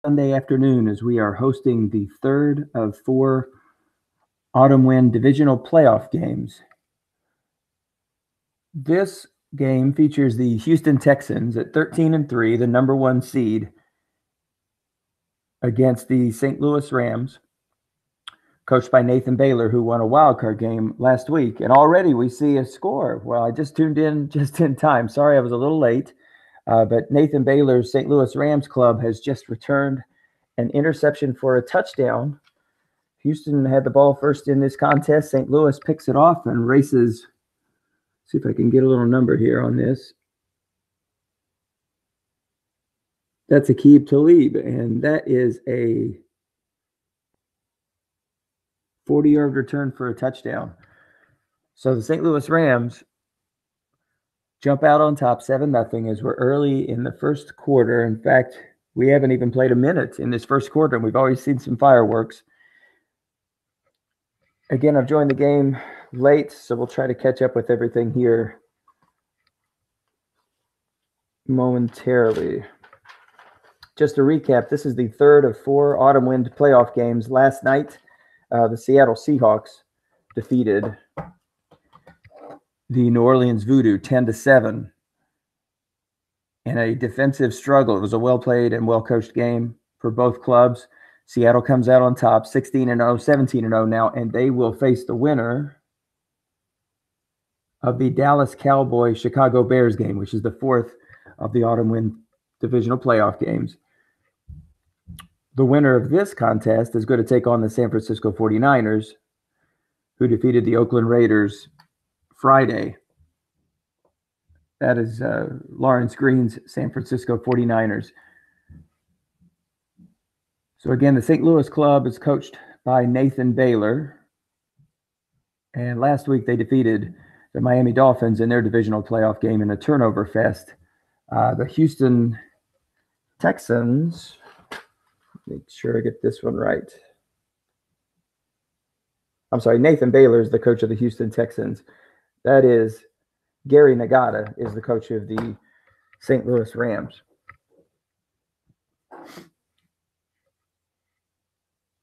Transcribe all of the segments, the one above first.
Sunday afternoon as we are hosting the third of four Autumn Wind Divisional playoff games. This game features the Houston Texans at 13-3, the number one seed, against the St. Louis Rams, coached by Nathan Baylor, who won a wild card game last week. And already we see a score. Well, I just tuned in just in time. Sorry, I was a little late. But Nathan Baylor's St. Louis Rams club has just returned an interception for a touchdown. Houston had the ball first in this contest. St. Louis picks it off and races. See if I can get a little number here on this. That's Aqib Talib, and that is a 40-yard return for a touchdown. So the St. Louis Rams jump out on top 7-0 as we're early in the first quarter. In fact, we haven't even played a minute in this first quarter, and we've already seen some fireworks. Again, I've joined the game late, so we'll try to catch up with everything here momentarily. Just to recap, this is the third of four Autumn Wind playoff games. Last night, the Seattle Seahawks defeated the New Orleans Voodoo 10-7 in a defensive struggle. It was a well-played and well-coached game for both clubs. Seattle comes out on top, 16-0, 17-0 now, and they will face the winner of the Dallas Cowboys Chicago Bears game, which is the fourth of the Autumn Wind Divisional playoff games. The winner of this contest is going to take on the San Francisco 49ers, who defeated the Oakland Raiders Friday. That is Lawrence Green's San Francisco 49ers. So again, the St. Louis club is coached by Nathan Baylor. And last week they defeated the Miami Dolphins in their divisional playoff game in a turnover fest. The Houston Texans, make sure I get this one right. I'm sorry, Nathan Baylor is the coach of the Houston Texans. That is Gary Nagata is the coach of the St. Louis Rams.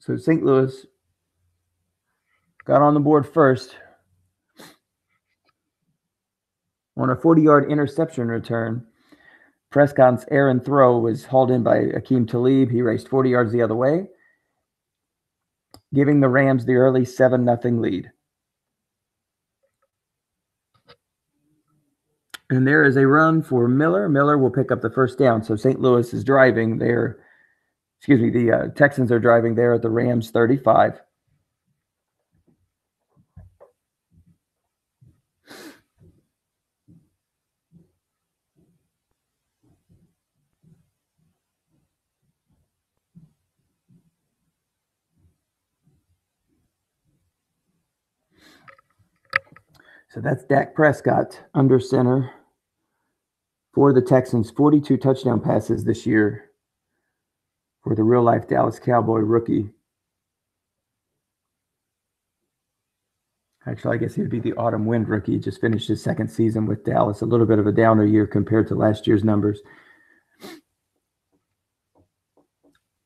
So St. Louis got on the board first on a 40-yard interception return. Prescott's errant throw was hauled in by Aqib Talib. He raced 40 yards the other way, giving the Rams the early 7-0 lead. And there is a run for Miller. Miller will pick up the first down. So St. Louis is driving there. The Texans are driving there at the Rams 35. So that's Dak Prescott under center for the Texans. 42 touchdown passes this year for the real-life Dallas Cowboy rookie. Actually, I guess he would be the Autumn Wind rookie. He just finished his second season with Dallas. A little bit of a downer year compared to last year's numbers.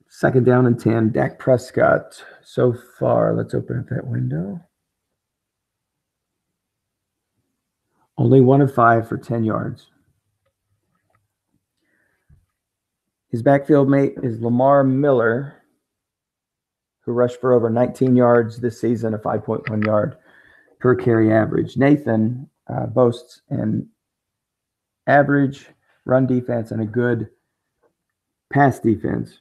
Second down and 10. Dak Prescott so far. Let's open up that window. Only 1 of 5 for 10 yards. His backfield mate is Lamar Miller, who rushed for over 19 yards this season, a 5.1 yard per carry average. Nathan boasts an average run defense and a good pass defense.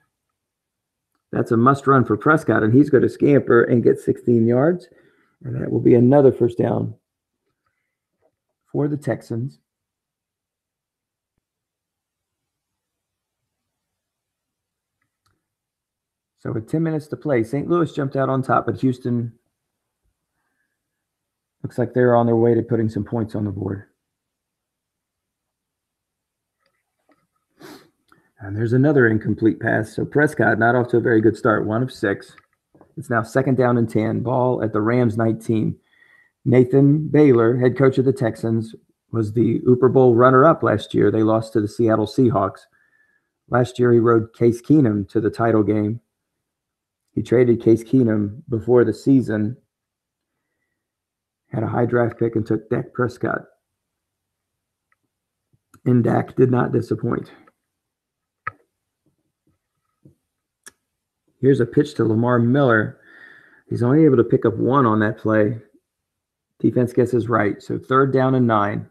That's a must run for Prescott, and he's going to scamper and get 16 yards. And that will be another first down for the Texans. So with 10 minutes to play, St. Louis jumped out on top, but Houston looks like they're on their way to putting some points on the board. And there's another incomplete pass. So Prescott not off to a very good start, 1 of 6. It's now second down and 10, ball at the Rams 19. Nathan Baylor, head coach of the Texans, was the Super Bowl runner-up last year. They lost to the Seattle Seahawks Last year, he rode Case Keenum to the title game. He traded Case Keenum before the season, had a high draft pick, and took Dak Prescott. And Dak did not disappoint. Here's a pitch to Lamar Miller. He's only able to pick up one on that play. Defense guesses right. So 3rd down and 9.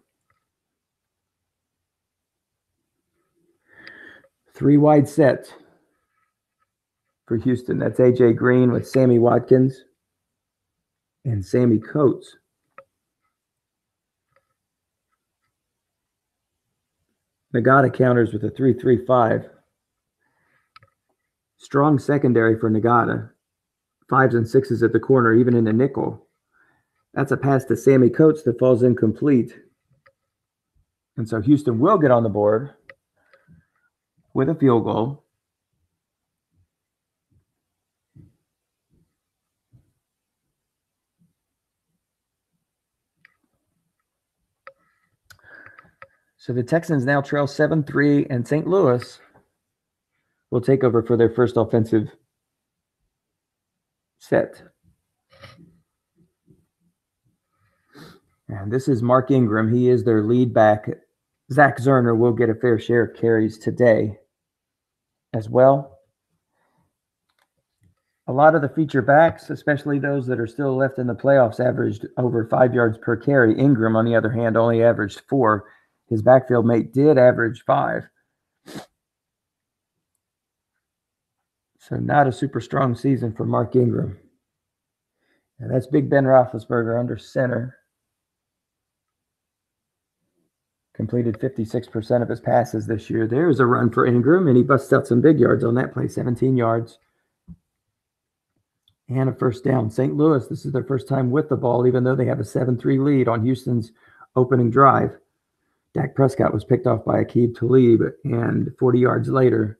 3 wide set for Houston. That's A.J. Green with Sammy Watkins and Sammy Coates. Nagata counters with a 3-3-5. Strong secondary for Nagata. 5s and 6s at the corner, even in the nickel. That's a pass to Sammy Coates that falls incomplete. And so Houston will get on the board with a field goal. So the Texans now trail 7-3, and St. Louis will take over for their first offensive set. And this is Mark Ingram. He is their lead back. Zach Zerner will get a fair share of carries today as well. A lot of the feature backs, especially those that are still left in the playoffs, averaged over 5 yards per carry. Ingram, on the other hand, only averaged 4. His backfield mate did average 5. So not a super strong season for Mark Ingram. And that's Big Ben Roethlisberger under center. Completed 56% of his passes this year. There's a run for Ingram, and he busts out some big yards on that play, 17 yards. And a first down. St. Louis, this is their first time with the ball, even though they have a 7-3 lead on Houston's opening drive. Dak Prescott was picked off by Aqib Talib, and 40 yards later,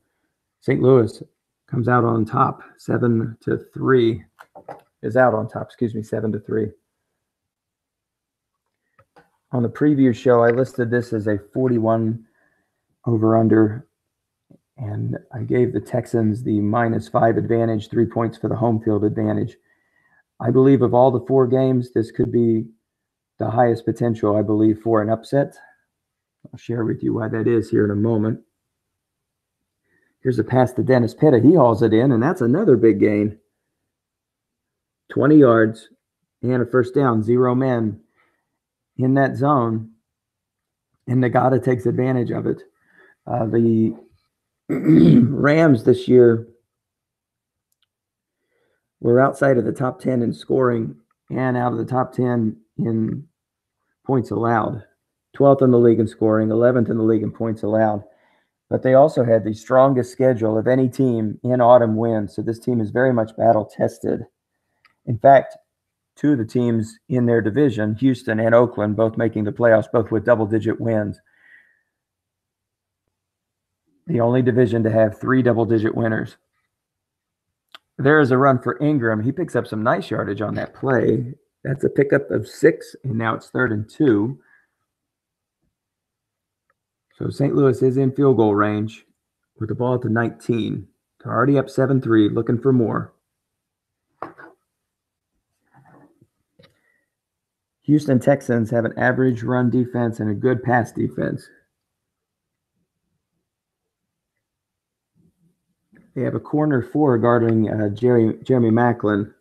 St. Louis comes out on top, 7-3. Is out on top, 7-3. On the preview show, I listed this as a 41 over-under, and I gave the Texans the -5 advantage, 3 points for the home field advantage. I believe of all the 4 games, this could be the highest potential, I believe, for an upset. I'll share with you why that is here in a moment. Here's a pass to Dennis Pitta. He hauls it in, and that's another big gain. 20 yards and a first down, 0 men in that zone, and Nagata takes advantage of it. The Rams this year were outside of the top 10 in scoring and out of the top 10 in points allowed. 12th in the league in scoring, 11th in the league in points allowed. But they also had the strongest schedule of any team in autumn wins. So this team is very much battle tested. In fact, 2 of the teams in their division, Houston and Oakland, both making the playoffs, both with double-digit wins. The only division to have 3 double-digit winners. There is a run for Ingram. He picks up some nice yardage on that play. That's a pickup of 6, and now it's 3rd and 2. So St. Louis is in field goal range with the ball at the 19. They're already up 7-3, looking for more. Houston Texans have an average run defense and a good pass defense. They have a corner 4 guarding Jeremy Maclin.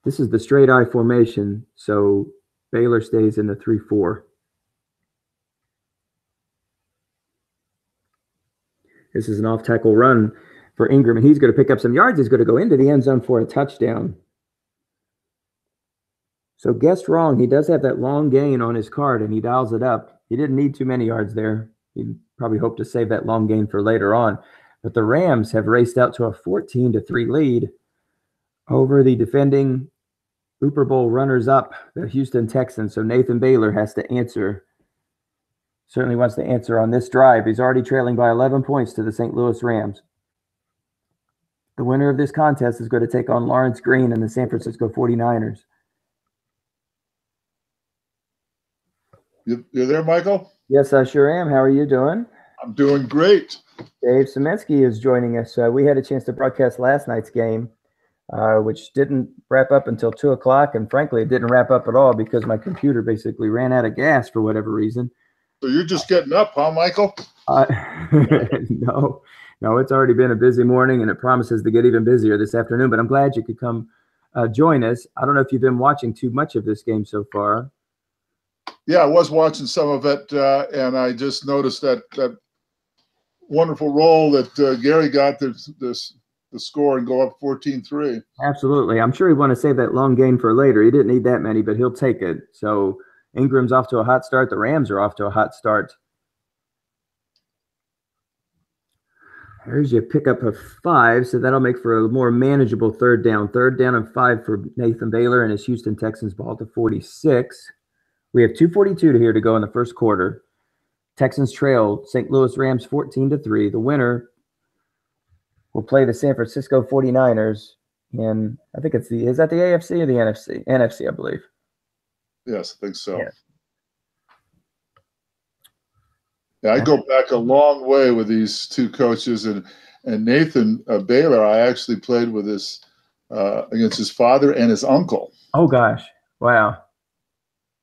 This is the straight eye formation, so Baylor stays in the 3-4. This is an off-tackle run for Ingram, and he's going to pick up some yards. He's going to go into the end zone for a touchdown. So guessed wrong. He does have that long gain on his card, and he dials it up. He didn't need too many yards there. He probably hoped to save that long gain for later on. But the Rams have raced out to a 14-3 lead over the defending Super Bowl runners-up, the Houston Texans. So Nathan Baylor has to answer. Certainly wants to answer on this drive. He's already trailing by 11 points to the St. Louis Rams. The winner of this contest is going to take on Lawrence Green and the San Francisco 49ers. You're there, Michael? Yes, I sure am. How are you doing? I'm doing great. Dave Semensky is joining us. We had a chance to broadcast last night's game, which didn't wrap up until 2 o'clock. And frankly, it didn't wrap up at all because my computer basically ran out of gas for whatever reason. So you're just getting up, huh, Michael? No, it's already been a busy morning, and it promises to get even busier this afternoon. But I'm glad you could come join us. I don't know if you've been watching too much of this game so far. Yeah, I was watching some of it, and I just noticed that wonderful roll that Gary got the score and go up 14-3. Absolutely. I'm sure he'd want to save that long game for later. He didn't need that many, but he'll take it. So Ingram's off to a hot start. The Rams are off to a hot start. Here's your pickup of 5, so that'll make for a more manageable third down. Third down and 5 for Nathan Baylor and his Houston Texans ball to 46. We have 2:42 here to go in the first quarter. Texans trail St. Louis Rams 14-3. The winner will play the San Francisco 49ers in, I think is that the AFC or the NFC? NFC, I believe. Yes, I think so. Yeah. Yeah, I go back a long way with these two coaches, and Nathan Baylor, I actually played with against his father and his uncle. Oh gosh, wow,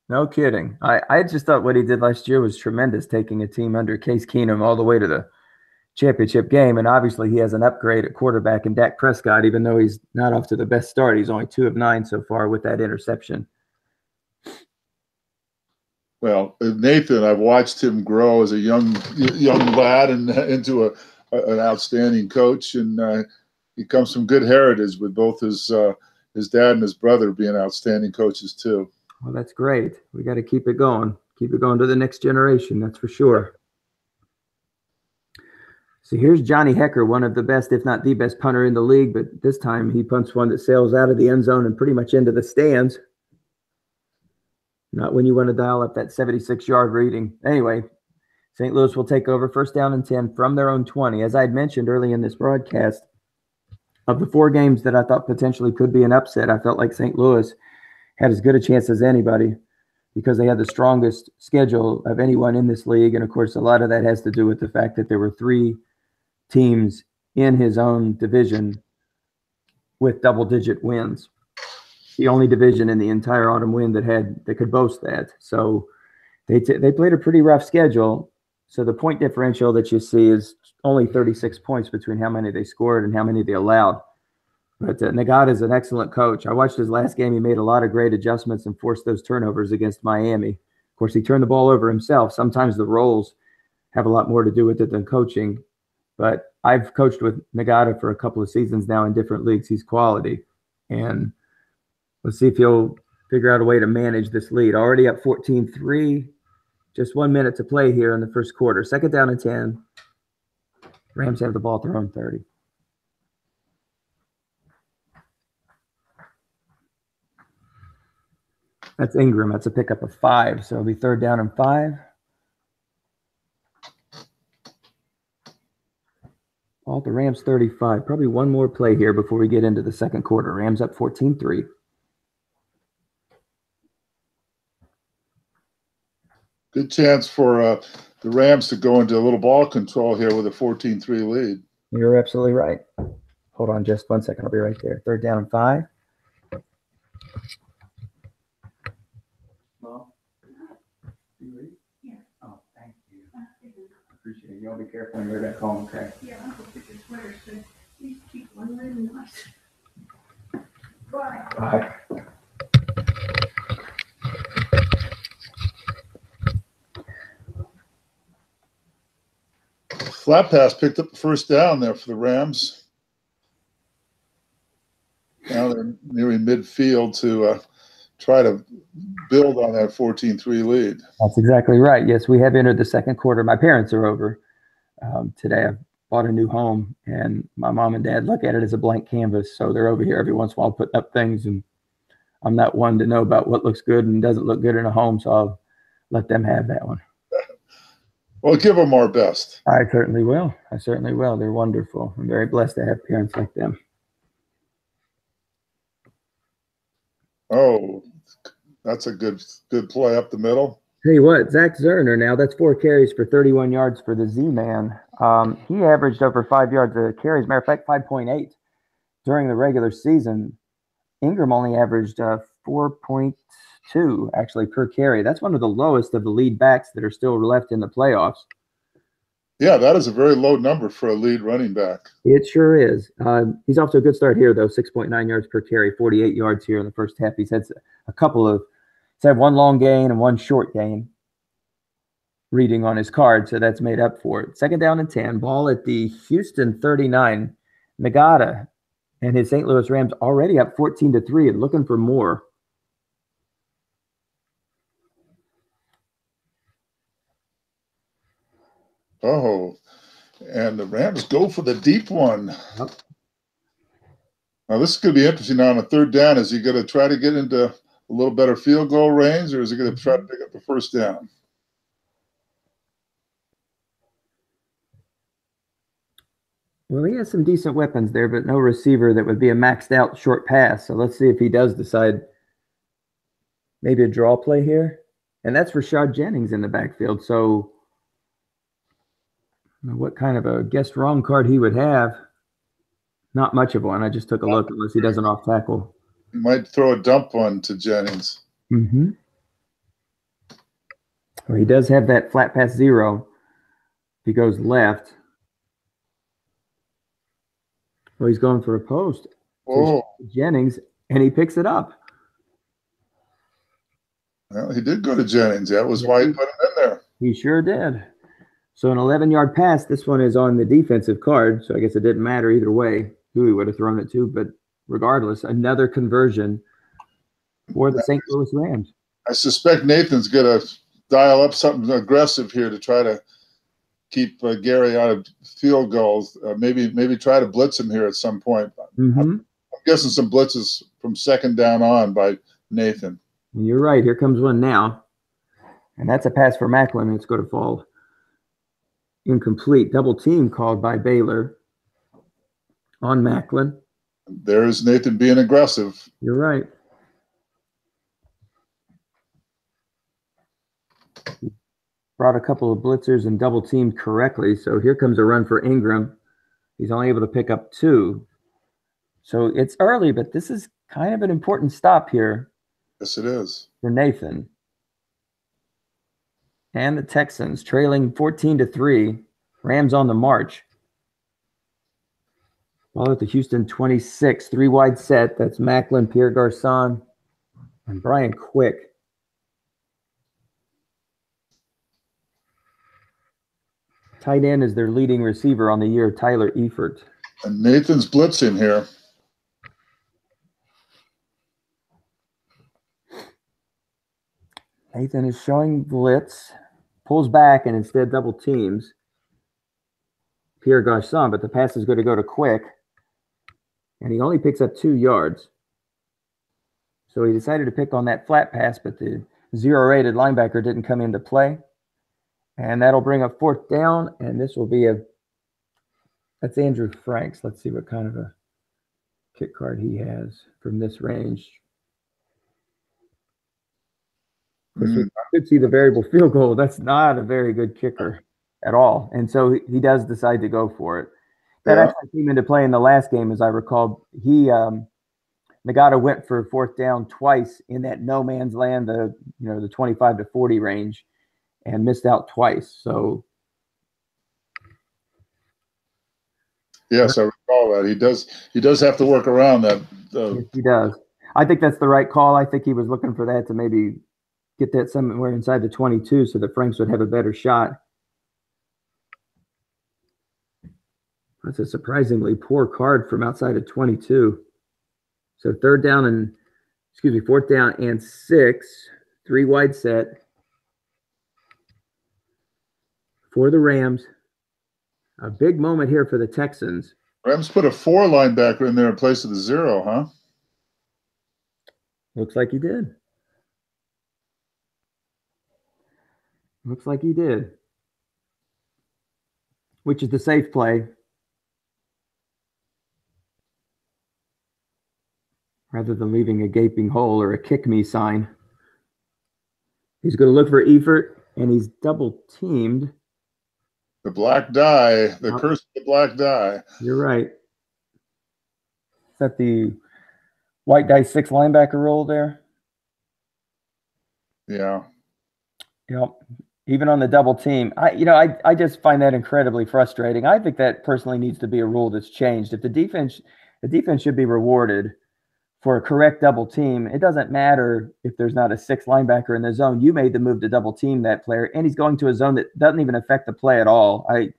no kidding. I just thought what he did last year was tremendous, taking a team under Case Keenum all the way to the championship game, and obviously he has an upgrade at quarterback in Dak Prescott, even though he's not off to the best start. He's only 2 of 9 so far with that interception. Well, Nathan, I've watched him grow as a young lad and into an outstanding coach, and he comes from good heritage with both his dad and his brother being outstanding coaches too. Well, that's great. We got to keep it going. Keep it going to the next generation, that's for sure. So here's Johnny Hecker, one of the best, if not the best punter in the league, but this time he punts one that sails out of the end zone and pretty much into the stands. Not when you want to dial up that 76-yard reading. Anyway, St. Louis will take over first down and 10 from their own 20. As I had mentioned early in this broadcast, of the 4 games that I thought potentially could be an upset, I felt like St. Louis had as good a chance as anybody because they had the strongest schedule of anyone in this league. And, of course, a lot of that has to do with the fact that there were 3 teams in his own division with double-digit wins. The only division in the entire autumn wind that could boast that. So they played a pretty rough schedule. So the point differential that you see is only 36 points between how many they scored and how many they allowed. But Nagata is an excellent coach. I watched his last game. He made a lot of great adjustments and forced those turnovers against Miami. Of course, he turned the ball over himself. Sometimes the roles have a lot more to do with it than coaching. But I've coached with Nagata for a couple of seasons now in different leagues. He's quality. And let's see if he'll figure out a way to manage this lead. Already up 14-3. Just 1 minute to play here in the first quarter. Second down and 10. Rams have the ball at their own 30. That's Ingram. That's a pickup of 5. So it'll be third down and 5. Ball at the Rams 35. Probably one more play here before we get into the second quarter. Rams up 14-3. Good chance for the Rams to go into a little ball control here with a 14-3 lead. You're absolutely right. Hold on just 1 second. I'll be right there. Third down and 5. Mom? You ready? Yeah. Oh, thank you. I appreciate it. Y'all be careful when you're back home, okay? Yeah, Uncle picked your sweater, so please keep one really nice. Bye. Bye. Flat pass picked up the first down there for the Rams. Down there near midfield to try to build on that 14-3 lead. That's exactly right. Yes, we have entered the second quarter. My parents are over today. I've bought a new home, and my mom and dad look at it as a blank canvas. So they're over here every once in a while putting up things, and I'm not one to know about what looks good and doesn't look good in a home, so I'll let them have that one. Well, give them our best. I certainly will. I certainly will. They're wonderful. I'm very blessed to have parents like them. Oh, that's a good play up the middle. Tell you what, Zach Zerner now, that's 4 carries for 31 yards for the Z-Man. He averaged over 5 yards a carry. As a matter of fact, 5.8 during the regular season. Ingram only averaged 4.2 actually per carry. That's one of the lowest of the lead backs that are still left in the playoffs. Yeah, that is a very low number for a lead running back. It sure is. He's off to a good start here, though. 6.9 yards per carry, 48 yards here in the first half. He's had one long gain and one short gain reading on his card, so that's made up for it. Second down and 10. Ball at the Houston 39. Nagata and his St. Louis Rams already up 14-3 and looking for more. Oh, and the Rams go for the deep one. Yep. Now, this is going to be interesting now on a third down. Is he going to try to get into a little better field goal range, or is he going to try to pick up the first down? Well, he has some decent weapons there, but no receiver that would be a maxed out short pass. So let's see if he does decide maybe a draw play here. And that's Rashad Jennings in the backfield. So I don't know what kind of a guessed wrong card he would have. Not much of one. I just took a look unless he does an off tackle. He might throw a dump one to Jennings. Mm-hmm. Well, he does have that flat pass 0. If he goes left. Well, he's going for a post. Oh, Jennings, and he picks it up. Well, he did go to Jennings. That was why he put him in there. He sure did. So an 11-yard pass. This one is on the defensive card, so I guess it didn't matter either way who he would have thrown it to. But regardless, another conversion for the St. Louis Rams. I suspect Nathan's going to dial up something aggressive here to try to keep Gary out of field goals. Maybe try to blitz him here at some point. Mm-hmm. I'm guessing some blitzes from second down on by Nathan. You're right. Here comes one now. And that's a pass for Macklin. It's going to fall incomplete. Double team called by Baylor on Macklin. There's Nathan being aggressive. You're right. Brought a couple of blitzers and double teamed correctly. So here comes a run for Ingram. He's only able to pick up 2. So it's early, but this is kind of an important stop here. Yes, it is. For Nathan. And the Texans trailing 14-3. Rams on the march. Ball at the Houston 26. 3 wide set. That's Macklin, Pierre Garçon, and Brian Quick. Tight end is their leading receiver on the year, Tyler Eifert. And Nathan's blitzing here. Nathan is showing blitz, pulls back, and instead double teams Pierre Garçon, but the pass is going to go to Quick, and he only picks up 2 yards. So he decided to pick on that flat pass, but the 0-rated linebacker didn't come into play. And that'll bring up 4th down, and this will be that's Andrew Franks. Let's see what kind of a kick card he has from this range. I could see the variable field goal. That's not a very good kicker at all. And so he does decide to go for it. That actually came into play in the last game, as I recall. Nagata went for 4th down twice in that no man's land, the 25 to 40 range, and missed out twice. So yes, I recall that. He does have to work around that. Yes, he does. I think that's the right call. I think he was looking for that to maybe get that somewhere inside the 22 so that Franks would have a better shot. That's a surprisingly poor card from outside of 22. So 4th down and 6, 3 wide set for the Rams. A big moment here for the Texans. Rams put a 4 linebacker in there in place of the 0, huh? Looks like he did. Looks like he did. Which is the safe play. Rather than leaving a gaping hole or a kick me sign. He's going to look for Efert, and he's double teamed. The black die, the curse of the black die. You're right. Is that the white die 6 linebacker role there? Yeah. Yep. Even on the double team, I just find that incredibly frustrating. I think that personally needs to be a rule that's changed. If the defense should be rewarded for a correct double team. It doesn't matter if there's not a 6 linebacker in the zone. You made the move to double team that player, and he's going to a zone that doesn't even affect the play at all. I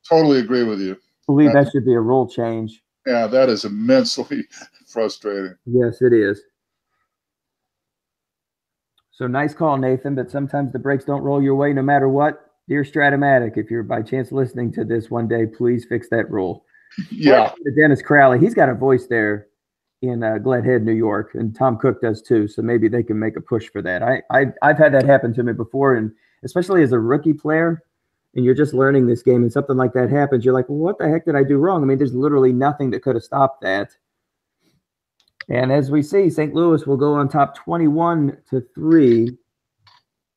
totally agree with you. Believe that should be a rule change. Yeah, that is immensely frustrating. Yes, it is. So nice call, Nathan, but sometimes the breaks don't roll your way no matter what. Dear Stratomatic, if you're by chance listening to this one day, please fix that rule. Yeah. Dennis Crowley, he's got a voice there in Glenhead, New York, and Tom Cook does too, so maybe they can make a push for that. I've had that happen to me before, and especially as a rookie player, and you're just learning this game, and something like that happens, you're like, well, what the heck did I do wrong? I mean, there's literally nothing that could have stopped that. And as we see, St. Louis will go on top 21-3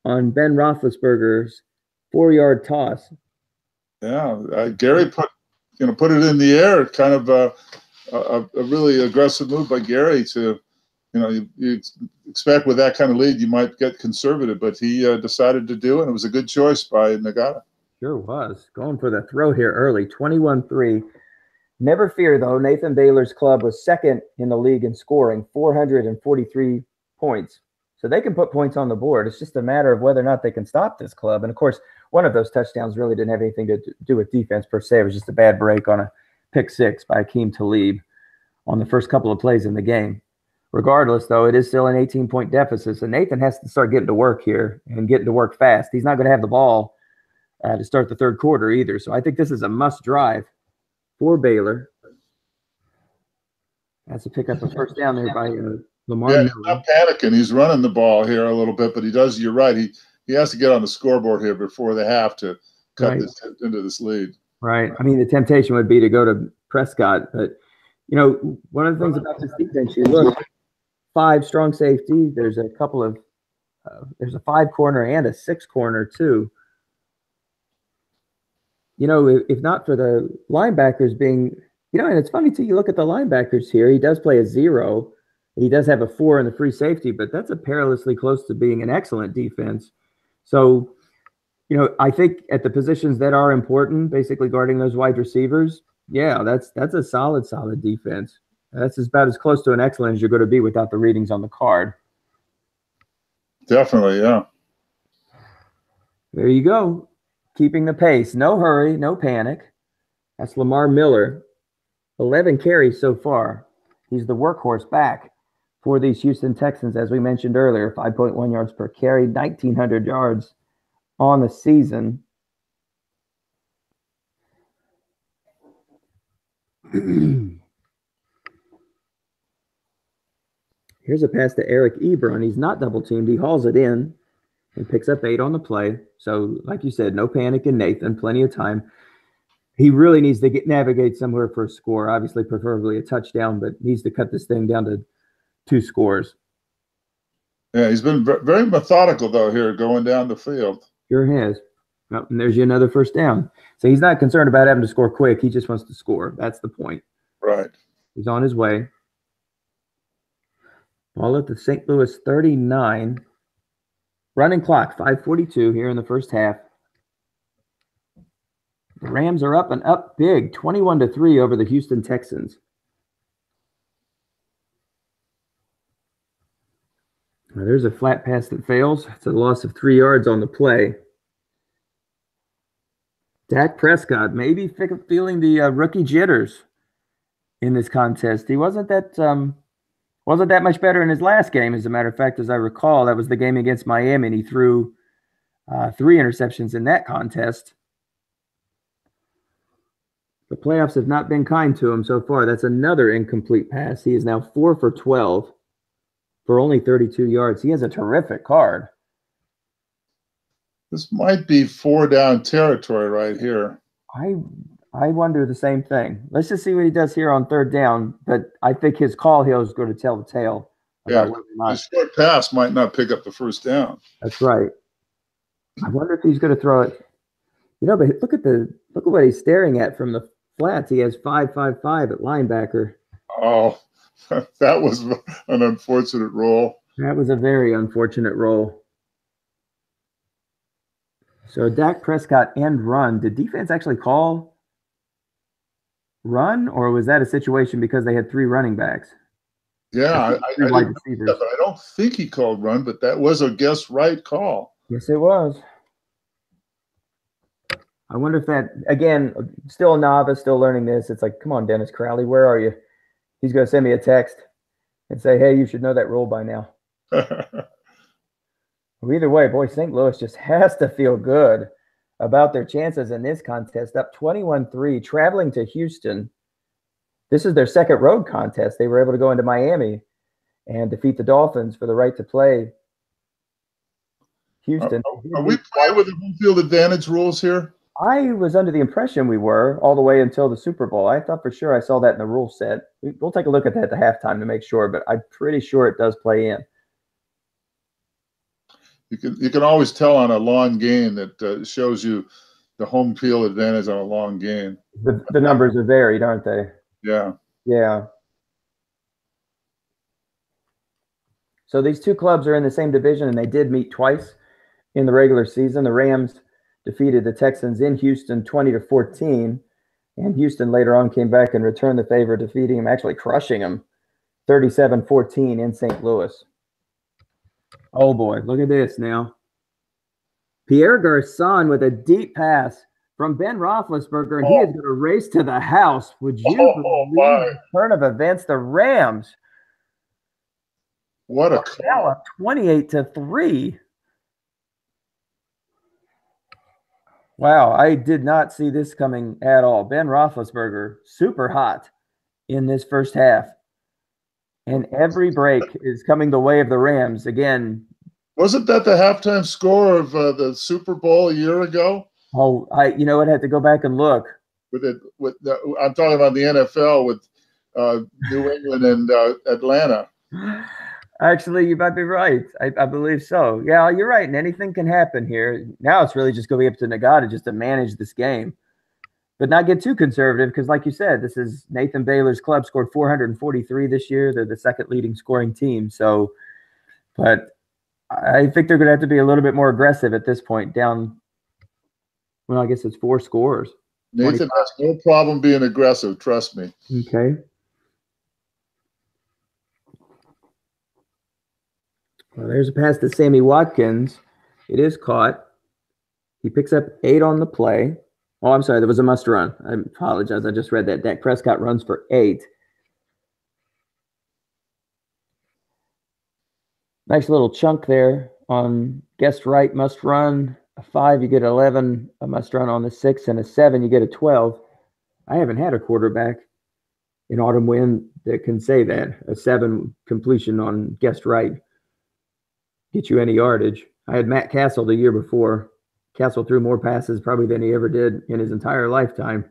on Ben Roethlisberger's 4-yard toss. Yeah, Gary put it in the air, kind of a really aggressive move by Gary to, you expect with that kind of lead you might get conservative, but he decided to do it, and it was a good choice by Nagata. Sure was. Going for the throw here early, 21-3. Never fear, though. Nathan Baylor's club was second in the league in scoring, 443 points. So they can put points on the board. It's just a matter of whether or not they can stop this club. And, of course, one of those touchdowns really didn't have anything to do with defense per se. It was just a bad break on a pick 6 by Akeem Talib on the first couple of plays in the game. Regardless, though, it is still an 18-point deficit. So Nathan has to start getting to work here and getting to work fast. He's not going to have the ball to start the third quarter either. So I think this is a must drive for Baylor. That's to pick up a first down there by Lamar. Yeah, he's not panicking. He's running the ball here a little bit, but he does. You're right. He has to get on the scoreboard here before they have to cut this into this lead. Right. I mean, the temptation would be to go to Prescott, but one of the things about this defense, you look, 5 strong safety. There's a couple of there's a 5 corner and a 6 corner too. If not for the linebackers being, and it's funny too, you look at the linebackers here, he does play a 0. He does have a 4 in the free safety, but that's a perilously close to being an excellent defense. So, I think at the positions that are important, basically guarding those wide receivers, yeah, that's a solid defense. That's about as close to an excellent as you're going to be without the readings on the card. Definitely, yeah. There you go. Keeping the pace. No hurry, no panic. That's Lamar Miller. 11 carries so far. He's the workhorse back for these Houston Texans, as we mentioned earlier, 5.1 yards per carry, 1,900 yards on the season. Here's a pass to Eric Ebron. He's not double teamed. He hauls it in and picks up 8 on the play. So, like you said, no panic in Nathan, plenty of time. He really needs to navigate somewhere for a score, obviously preferably a touchdown, but needs to cut this thing down to 2 scores. Yeah, he's been very methodical, though, here going down the field. Sure has. Well, and there's you another first down. So he's not concerned about having to score quick. He just wants to score. That's the point. Right. He's on his way. Ball at the St. Louis 39. Running clock, 5:42 here in the first half. The Rams are up and up big, 21-3 over the Houston Texans. Now there's a flat pass that fails. It's a loss of 3 yards on the play. Dak Prescott maybe feeling the rookie jitters in this contest. He wasn't that much better in his last game. As a matter of fact, as I recall, that was the game against Miami, and he threw 3 interceptions in that contest. The playoffs have not been kind to him so far. That's another incomplete pass. He is now 4 for 12 for only 32 yards. He has a terrific card. This might be 4-down territory right here. I wonder the same thing. Let's just see what he does here on 3rd down. But I think his call here is going to tell the tale about Yeah, whether or not. the short pass might not pick up the first down. That's right. I wonder if he's going to throw it. But look at what he's staring at from the flats. He has 5.55 at linebacker. Oh, that was an unfortunate roll. That was a very unfortunate roll. So Dak Prescott end run. Did defense actually call run, or was that a situation because they had 3 running backs? Yeah, I wide receivers. but I don't think he called run, but that was a guess right call. Yes, it was. I wonder if that, again, still a novice, still learning this. It's like, come on, Dennis Crowley, where are you? He's going to send me a text and say, hey, you should know that rule by now. Either way, boy, St. Louis just has to feel good about their chances in this contest. Up 21-3, traveling to Houston. This is their second road contest. They were able to go into Miami and defeat the Dolphins for the right to play Houston. Are we playing with the home field advantage rules here? I was under the impression we were all the way until the Super Bowl. I thought for sure I saw that in the rule set. We'll take a look at that at the halftime to make sure, but I'm pretty sure it does play in. You can always tell on a long game that shows you the home field advantage on a long game. The numbers are varied, aren't they? Yeah. Yeah. So these two clubs are in the same division, and they did meet twice in the regular season. The Rams defeated the Texans in Houston 20-14, and Houston later on came back and returned the favor, defeating them, actually crushing them 37-14 in St. Louis. Oh boy, look at this now. Pierre Garçon with a deep pass from Ben Roethlisberger, and he is going to race to the house. Would you believe the turn of events? The Rams. What a now up 28-3. Wow, I did not see this coming at all. Ben Roethlisberger, super hot in this first half. And every break is coming the way of the Rams. Again, wasn't that the halftime score of the Super Bowl a year ago? Oh, I'd have to go back and look. I'm talking about the NFL with New England and Atlanta. Actually, you might be right. I believe so. Yeah, you're right. And anything can happen here. Now it's really just going to be up to Nagata just to manage this game, but not get too conservative because, like you said, this is Nathan Baylor's club scored 443 this year. They're the second leading scoring team. So, but I think they're going to have to be a little bit more aggressive at this point. Down, well, I guess it's 4 scores. Nathan has no problem being aggressive. Trust me. Okay. Well, there's a pass to Sammy Watkins. It is caught. He picks up 8 on the play. Oh, I'm sorry. There was a must run. I apologize. I just read that. Dak Prescott runs for 8. Nice little chunk there on guest right must run. A 5, you get 11. A must run on the 6, and a 7, you get a 12. I haven't had a quarterback in Autumn Wind that can say that. A 7 completion on guest right. Get you any yardage. I had Matt Castle the year before. Castle threw more passes probably than he ever did in his entire lifetime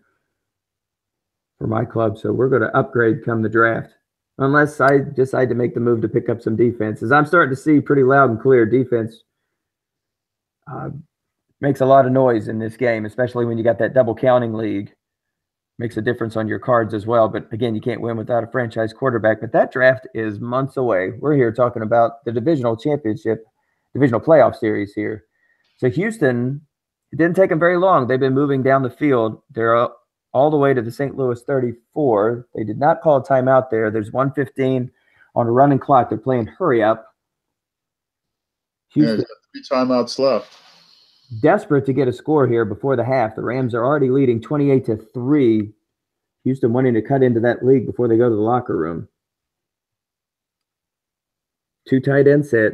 for my club. So we're going to upgrade come the draft. Unless I decide to make the move to pick up some defenses. I'm starting to see pretty loud and clear defense makes a lot of noise in this game, especially when you got that double counting league. Makes a difference on your cards as well. But again, you can't win without a franchise quarterback. But that draft is months away. We're here talking about the divisional championship, divisional playoff series here. So Houston, it didn't take them very long. They've been moving down the field. They're all the way to the St. Louis 34. They did not call a timeout there. There's 1:15 on a running clock. They're playing hurry up. Houston, 3 timeouts left. Desperate to get a score here before the half. The Rams are already leading 28-3. Houston wanting to cut into that lead before they go to the locker room. 2 tight end set.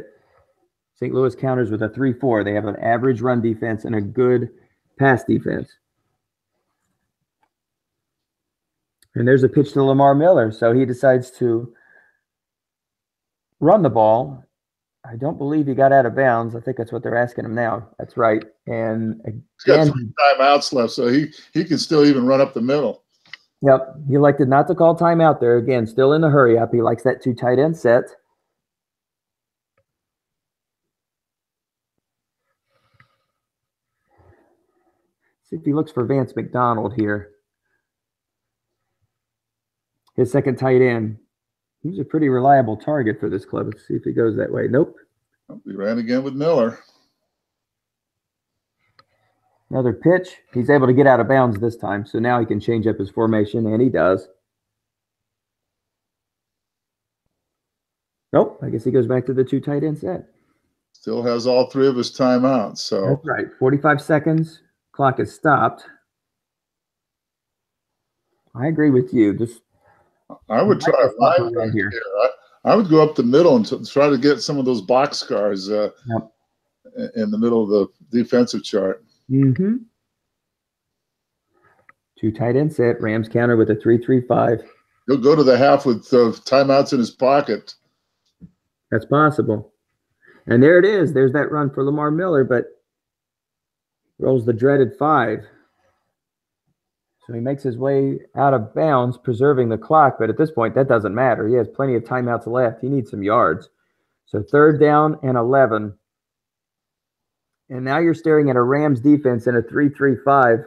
St. Louis counters with a 3-4. They have an average run defense and a good pass defense. And there's a pitch to Lamar Miller. So he decides to run the ball. I don't believe he got out of bounds. I think that's what they're asking him now. That's right. And again, he's got 3 timeouts left, so he can still even run up the middle. Yep. He elected not to call timeout there. Again, still in the hurry up. He likes that 2 tight end set. See if he looks for Vance McDonald here. His second tight end. He's a pretty reliable target for this club. Let's see if he goes that way. Nope. We ran again with Miller. Another pitch. He's able to get out of bounds this time, so now he can change up his formation, and he does. Nope. I guess he goes back to the 2 tight end set. Still has all 3 of his timeouts. So that's right. 45 seconds. Clock is stopped. I agree with you. I would try a line here. I would go up the middle and try to get some of those boxcars in the middle of the defensive chart. Mm-hmm. 2 tight end set. Rams counter with a 3-3-5. He'll go to the half with timeouts in his pocket. That's possible. And there it is. There's that run for Lamar Miller, but rolls the dreaded 5. So he makes his way out of bounds, preserving the clock. But at this point, that doesn't matter. He has plenty of timeouts left. He needs some yards. So 3rd down and 11. And now you're staring at a Rams defense in a 3-3-5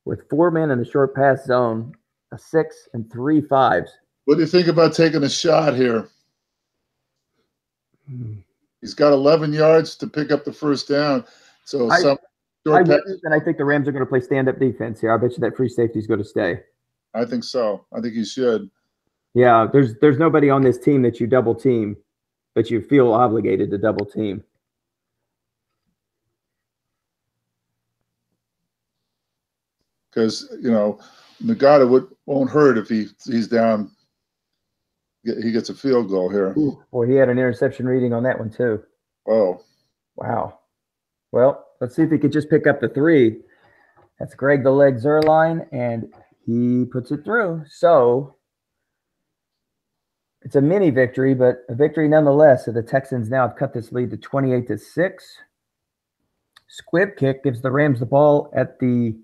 with 4 men in the short pass zone, a 6 and 3 5s. What do you think about taking a shot here? He's got 11 yards to pick up the 1st down. So and I think the Rams are going to play stand-up defense here. I bet you that free safety is going to stay. I think so. I think he should. Yeah, there's nobody on this team that you double team, but you feel obligated to double team. Because, Nagata won't hurt if he's down. He gets a field goal here. Ooh, boy, he had an interception reading on that one too. Oh. Wow. Well, let's see if he could just pick up the 3. That's Greg the Leg Zerline, and he puts it through. So it's a mini victory, but a victory nonetheless. So the Texans now have cut this lead to 28-6. Squib kick gives the Rams the ball at the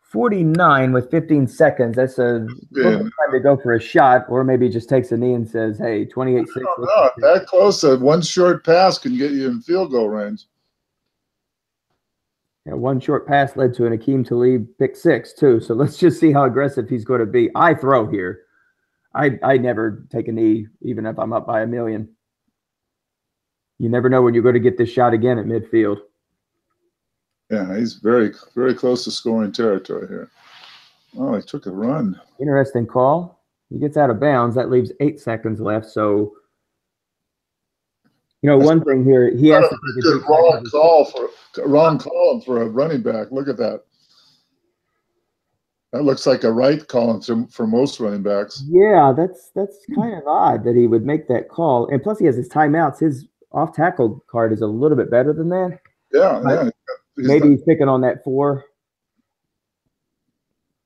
49 with 15 seconds. That's a little time to go for a shot, or maybe just takes a knee and says, hey, 28-6. No, that close. One short pass can get you in field goal range. Yeah, one short pass led to an Akeem Talib pick 6 too. So let's just see how aggressive he's going to be. I throw here. I never take a knee, even if I'm up by 1 million. You never know when you're going to get this shot again at midfield. Yeah, he's very, very close to scoring territory here. Oh, he took a run. Interesting call. He gets out of bounds. That leaves 8 seconds left. So, one thing here, he has to take a wrong call for a running back. Look at that. That looks like a right call for most running backs. Yeah, that's kind of odd that he would make that call. And plus, he has his timeouts. His off-tackle card is a little bit better than that. Yeah. Maybe he's picking on that 4.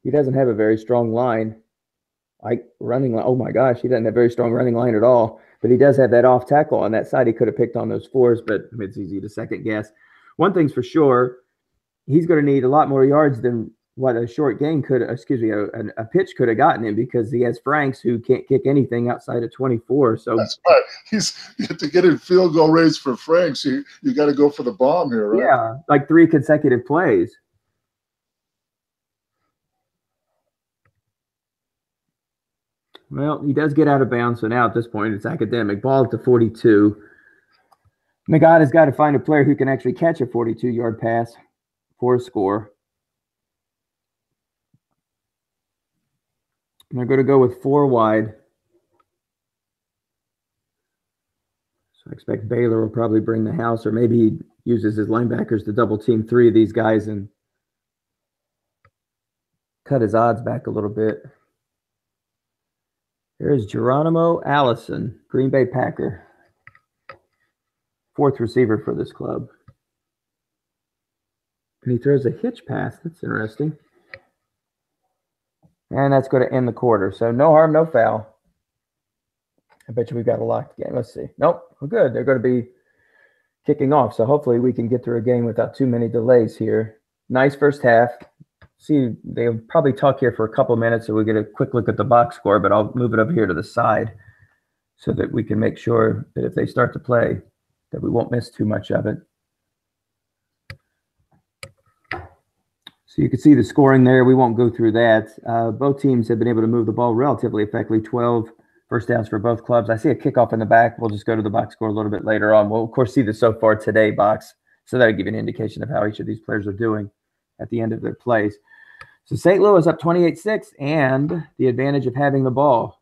He doesn't have a very strong line. Running line. Oh my gosh, he doesn't have a very strong running line at all. But he does have that off tackle on that side. He could have picked on those 4s, but it's easy to second guess. One thing's for sure, he's going to need a lot more yards than what a short game a pitch could have gotten him, because he has Franks who can't kick anything outside of 24. So that's right. To get in field goal range for Franks, you got to go for the bomb here, right? Yeah, like 3 consecutive plays. Well, he does get out of bounds, so now at this point it's academic. Ball at the 42. Nagata's got to find a player who can actually catch a 42-yard pass for a score. And they're going to go with 4 wide. So I expect Baylor will probably bring the house, or maybe he uses his linebackers to double team 3 of these guys and cut his odds back a little bit. There's Geronimo Allison, Green Bay Packer. 4th receiver for this club. And he throws a hitch pass. That's interesting. And that's going to end the quarter. So no harm, no foul. I bet you we've got a locked game. Let's see. Nope, we're good. They're going to be kicking off. So hopefully we can get through a game without too many delays here. Nice first half. See, they'll probably talk here for a couple minutes so we get a quick look at the box score, but I'll move it over here to the side so that we can make sure that if they start to play, that we won't miss too much of it. So you can see the scoring there. We won't go through that. Both teams have been able to move the ball relatively effectively. 12 first downs for both clubs. I see a kickoff in the back. We'll just go to the box score a little bit later on. We'll, of course, see the so far today box. So that'll give you an indication of how each of these players are doing at the end of their plays. So St. Louis up 28-6 and the advantage of having the ball.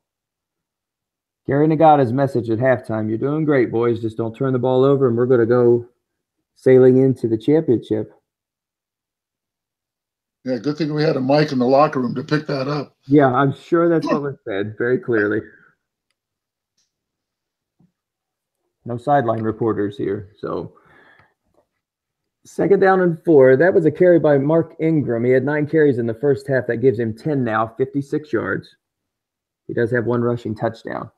Gary Nagata's message at halftime: you're doing great, boys. Just don't turn the ball over, and we're going to go sailing into the championship. Yeah, good thing we had a mic in the locker room to pick that up. Yeah, I'm sure that's what was said very clearly. No sideline reporters here. So 2nd down and 4. That was a carry by Mark Ingram. He had 9 carries in the first half. That gives him 10 now, 56 yards. He does have 1 rushing touchdown.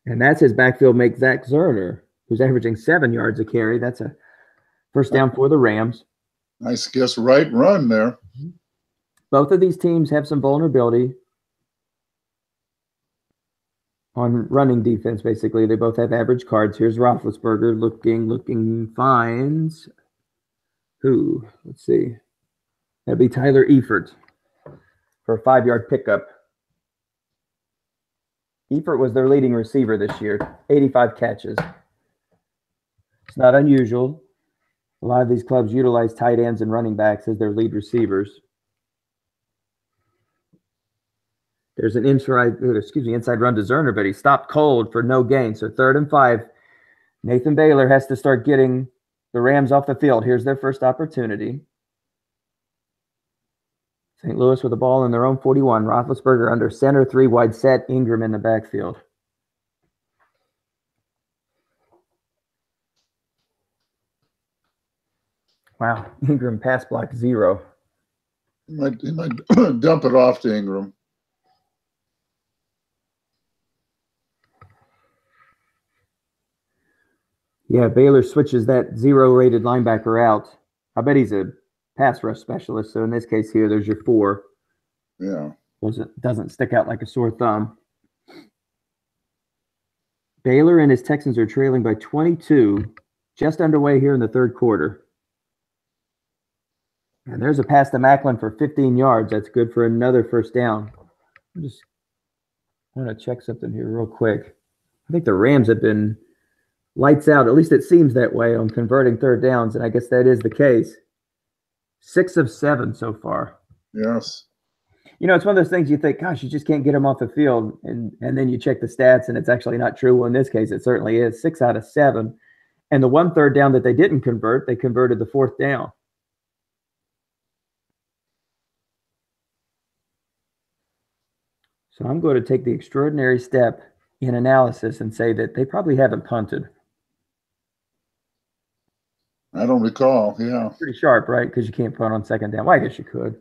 And that's his backfield mate, Zach Zerner, who's averaging 7 yards a carry. That's a first down for the Rams. Nice guess right run there. Both of these teams have some vulnerability on running defense, basically. They both have average cards. Here's Roethlisberger looking, finds who? Let's see. That'd be Tyler Eifert for a 5-yard pickup. Eifert was their leading receiver this year, 85 catches. It's not unusual. A lot of these clubs utilize tight ends and running backs as their lead receivers. There's an inside run to Zerner, but he stopped cold for no gain. So 3rd and 5. Nathan Baylor has to start getting the Rams off the field. Here's their first opportunity. St. Louis with the ball in their own 41. Roethlisberger under center, 3 wide set. Ingram in the backfield. Wow, Ingram pass block 0. He might dump it off to Ingram. Yeah, Baylor switches that 0-rated linebacker out. I bet he's a pass rush specialist. So in this case here, there's your 4. Yeah. Doesn't stick out like a sore thumb. Baylor and his Texans are trailing by 22, just underway here in the 3rd quarter. And there's a pass to Macklin for 15 yards. That's good for another first down. I just want to check something here real quick. I think the Rams have been lights out. At least it seems that way on converting 3rd downs, and I guess that is the case. 6 of 7 so far. Yes. You know, it's one of those things you think, gosh, you just can't get them off the field, and then you check the stats, and it's actually not true. Well, in this case, it certainly is. 6 out of 7. And the 1 3rd down that they didn't convert, they converted the 4th down. So I'm going to take the extraordinary step in analysis and say that they probably haven't punted. I don't recall. Yeah. Pretty sharp, right? Because you can't punt on 2nd down. Well, I guess you could.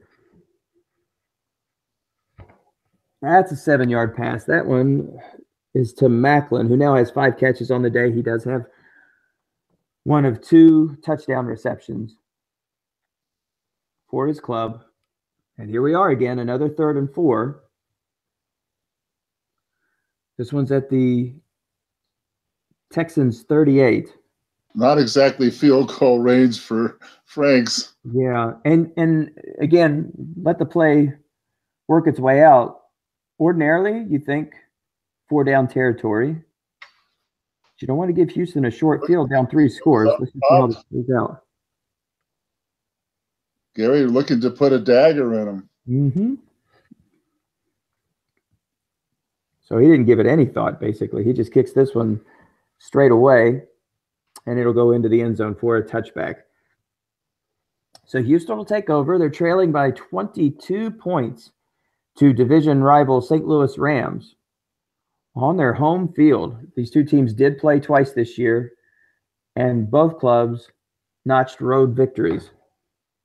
That's a 7-yard pass. That one is to Macklin, who now has 5 catches on the day. He does have 1 of 2 touchdown receptions for his club. And here we are again, another 3rd and 4. This one's at the Texans 38. Not exactly field goal range for Franks. Yeah, and again, let the play work its way out. Ordinarily, you think 4-down territory. But you don't want to give Houston a short field down 3 scores. Let's just see how this plays out. Gary looking to put a dagger in him. Mm-hmm. So he didn't give it any thought, basically. He just kicks this one straight away, and it'll go into the end zone for a touchback. So Houston will take over. They're trailing by 22 points to division rival St. Louis Rams on their home field. These 2 teams did play twice this year, and both clubs notched road victories.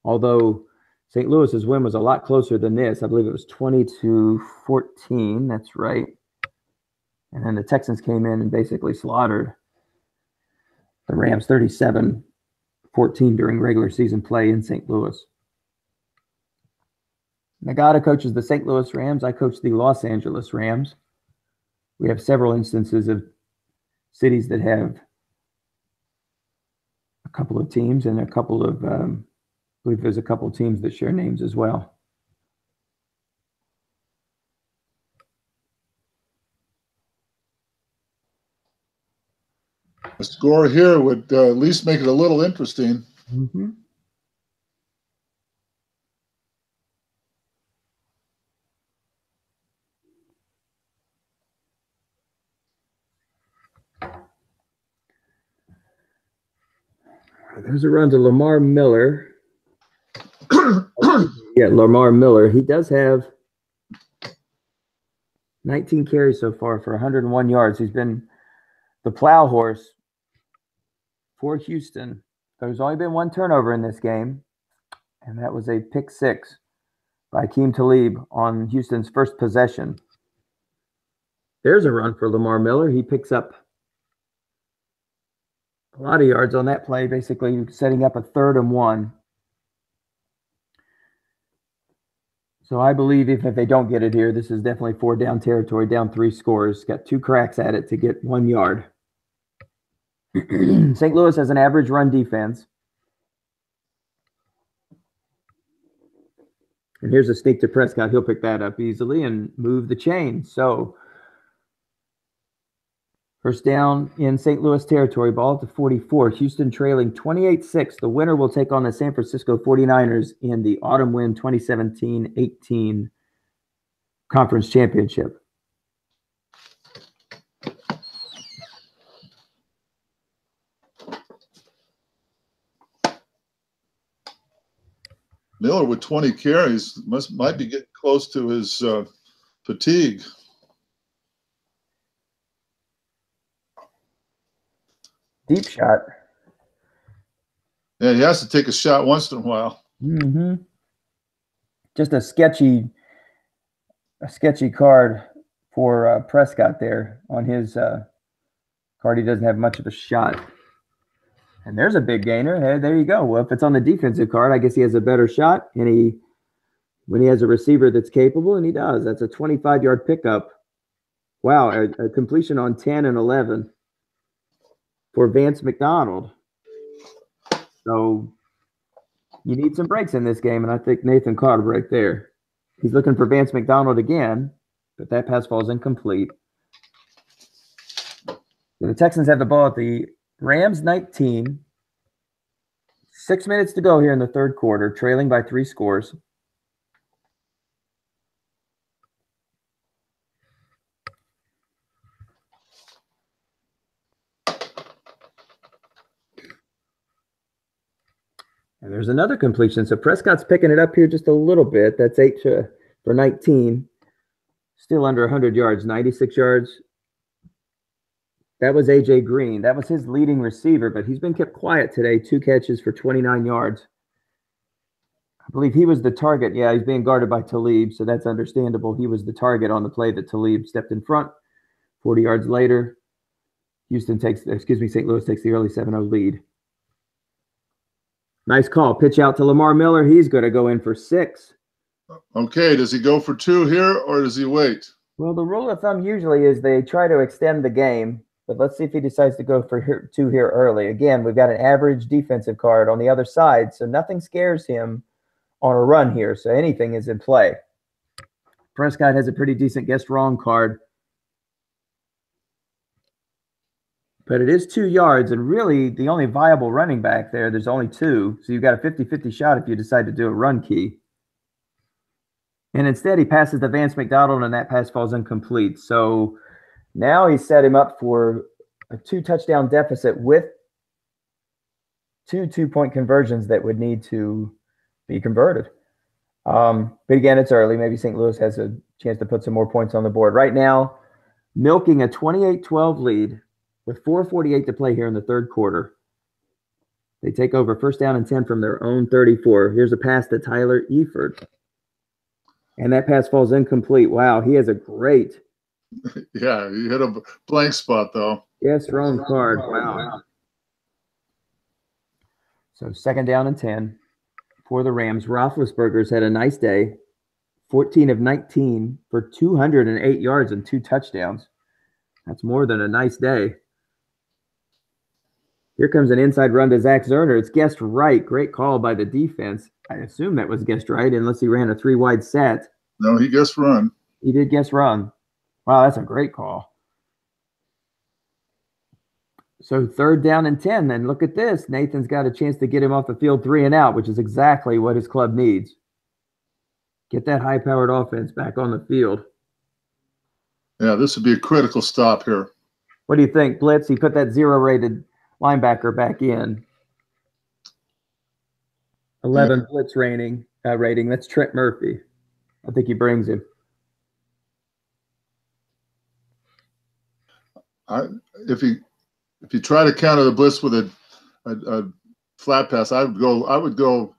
Although St. Louis's win was a lot closer than this. I believe it was 20-14. That's right. And then the Texans came in and basically slaughtered the Rams 37-14 during regular season play in St. Louis. Nagata coaches the St. Louis Rams. I coach the Los Angeles Rams. We have several instances of cities that have a couple of teams and a couple of believe there's a couple teams that share names as well. A score here would at least make it a little interesting. Mm-hmm. There's a run to Lamar Miller. Yeah, Lamar Miller. He does have 19 carries so far for 101 yards. He's been the plow horse for Houston. There's only been one turnover in this game, and that was a pick six by Akeem Talib on Houston's first possession. There's a run for Lamar Miller. He picks up a lot of yards on that play, basically setting up a 3rd and 1. So I believe if they don't get it here, this is definitely 4 down territory, down 3 scores. Got 2 cracks at it to get 1 yard. St. Louis has an average run defense. And here's a sneak to Prescott. He'll pick that up easily and move the chain. So first down in St. Louis territory, ball at the 44. Houston trailing 28-6. The winner will take on the San Francisco 49ers in the autumn win 2017-18 conference championship. Miller with 20 carries might be getting close to his fatigue. Deep shot. Yeah, he has to take a shot once in a while. Mm-hmm. Just a sketchy card for Prescott there on his card. He doesn't have much of a shot. And there's a big gainer. Hey, there you go. Well, if it's on the defensive card, I guess he has a better shot. And when he has a receiver that's capable, and he does, that's a 25-yard pickup. Wow, a completion on 10 and 11 for Vance McDonald. So you need some breaks in this game, and I think Nathan caught a break there. He's looking for Vance McDonald again, but that pass falls incomplete. So the Texans have the ball at the Rams 19. 6 minutes to go here in the third quarter, trailing by 3 scores. And there's another completion. So Prescott's picking it up here just a little bit. That's 8 for 19. Still under 100 yards, 96 yards. That was A.J. Green. That was his leading receiver, but he's been kept quiet today. 2 catches for 29 yards. I believe he was the target. Yeah, he's being guarded by Talib, so that's understandable. He was the target on the play that Talib stepped in front. 40 yards later, St. Louis takes the early 7-0 lead. Nice call. Pitch out to Lamar Miller. He's going to go in for 6. Okay, does he go for 2 here, or does he wait? Well, the rule of thumb usually is they try to extend the game, but let's see if he decides to go for 2 here early. Again, we've got an average defensive card on the other side, so nothing scares him on a run here, so anything is in play. Prescott has a pretty decent guessed wrong card, but it is 2 yards, and really the only viable running back there, there's only 2, so you've got a 50-50 shot if you decide to do a run key. And instead, he passes to Vance McDonald, and that pass falls incomplete. So now he set him up for a 2-touchdown deficit with 2 2-point conversions that would need to be converted. But again, it's early. Maybe St. Louis has a chance to put some more points on the board. Right now, milking a 28-12 lead with 4:48 to play here in the third quarter. They take over first down and 10 from their own 34. Here's a pass to Tyler Eford. And that pass falls incomplete. Wow, he has a great. Yeah, he hit a blank spot, though. Yes, wrong card. Wow. So second down and 10 for the Rams. Roethlisberger's had a nice day. 14 of 19 for 208 yards and 2 touchdowns. That's more than a nice day. Here comes an inside run to Zach Zerner. It's guessed right. Great call by the defense. I assume that was guessed right, unless he ran a 3-wide set. No, he guessed run. He did guess run. Wow, that's a great call. So 3rd down and 10. Then look at this. Nathan's got a chance to get him off the field 3 and out, which is exactly what his club needs. Get that high-powered offense back on the field. Yeah, this would be a critical stop here. What do you think, Blitz? He put that 0-rated linebacker back in. 11 blitz rating. That's Trent Murphy. I think he brings him. If you try to counter the blitz with a flat pass, I would go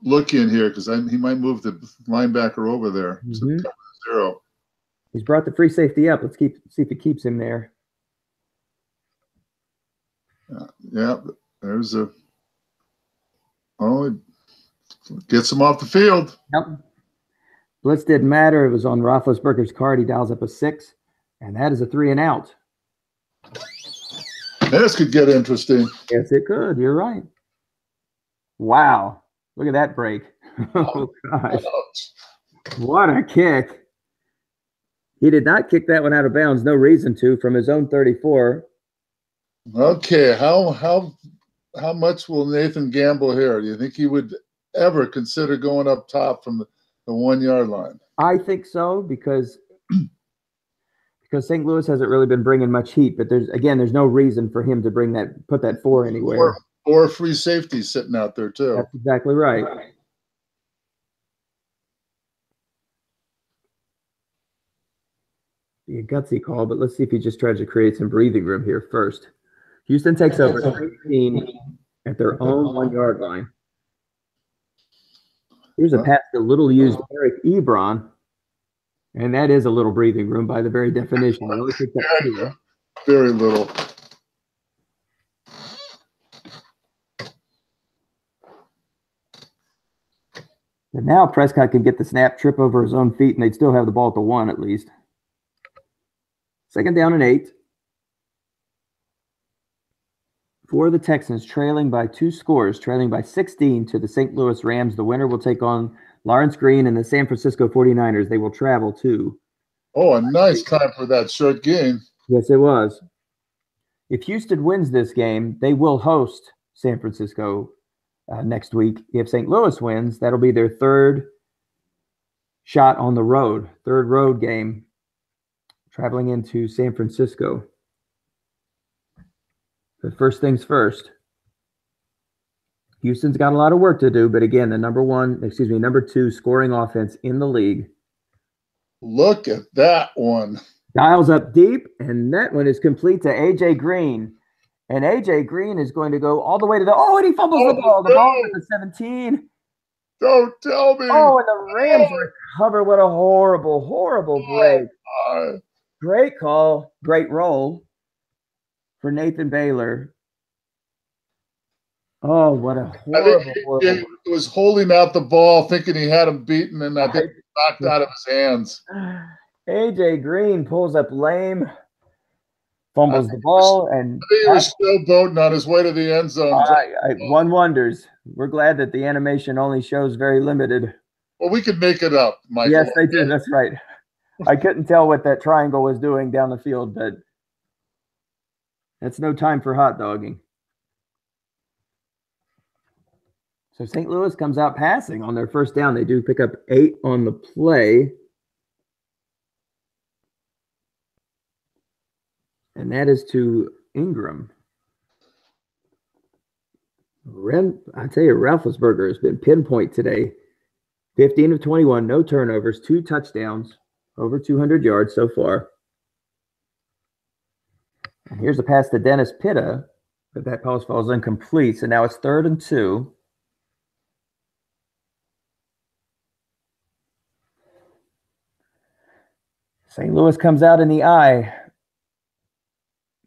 look in here because he might move the linebacker over there. Mm-hmm. So 0. He's brought the free safety up. Let's see if it keeps him there. Yeah, there's a. Oh, it gets him off the field. Yep. Blitz didn't matter. It was on Roethlisberger's card. He dials up a 6, and that is a 3 and out. This could get interesting. Yes, it could. You're right. Wow. Look at that break. Oh, gosh. What a kick. He did not kick that one out of bounds. No reason to, from his own 34. Okay, how much will Nathan gamble here? Do you think he would ever consider going up top from the 1-yard line? I think so because St. Louis hasn't really been bringing much heat, but there's no reason for him to put that 4 anywhere. Or free safety sitting out there too. That's exactly right. Be a gutsy call, but let's see if he just tries to create some breathing room here first. Houston takes over 16 at their own 1-yard line. Here's a pass to little used Eric Ebron, and that is a little breathing room by the very definition. Very little. But now Prescott can get the snap, trip over his own feet, and they'd still have the ball at the 1 at least. 2nd down and 8. For the Texans, trailing by 2 scores, trailing by 16 to the St. Louis Rams. The winner will take on Lawrence Green and the San Francisco 49ers. They will travel to. Oh, a nice time for that short game. Yes, it was. If Houston wins this game, they will host San Francisco next week. If St. Louis wins, that'll be their 3rd shot on the road, 3rd road game, traveling into San Francisco. But first things first. Houston's got a lot of work to do, but again, the number 2 scoring offense in the league. Look at that one. Dials up deep, and that one is complete to A.J. Green. And A.J. Green is going to go all the way to and he fumbles the ball. The ball at the 17. Don't tell me. Oh, and the Rams recover. What a horrible, horrible break. Great call. Great roll for Nathan Baylor. Oh, what a horrible. He was holding out the ball, thinking he had him beaten, and I think it knocked out of his hands. A.J. Green pulls up lame, fumbles the ball, and I think he was showboating on his way to the end zone. One wonders. We're glad that the animation only shows very limited. Well, we could make it up, Michael. Yes, they do. That's right. I couldn't tell what that triangle was doing down the field, but that's no time for hot dogging. So St. Louis comes out passing on their first down. They do pick up 8 on the play. And that is to Ingram. I tell you, Roethlisberger has been pinpoint today. 15 of 21, no turnovers, 2 touchdowns, over 200 yards so far. And here's a pass to Dennis Pitta, but that pass falls incomplete. So now it's 3rd and 2. St. Louis comes out in the eye.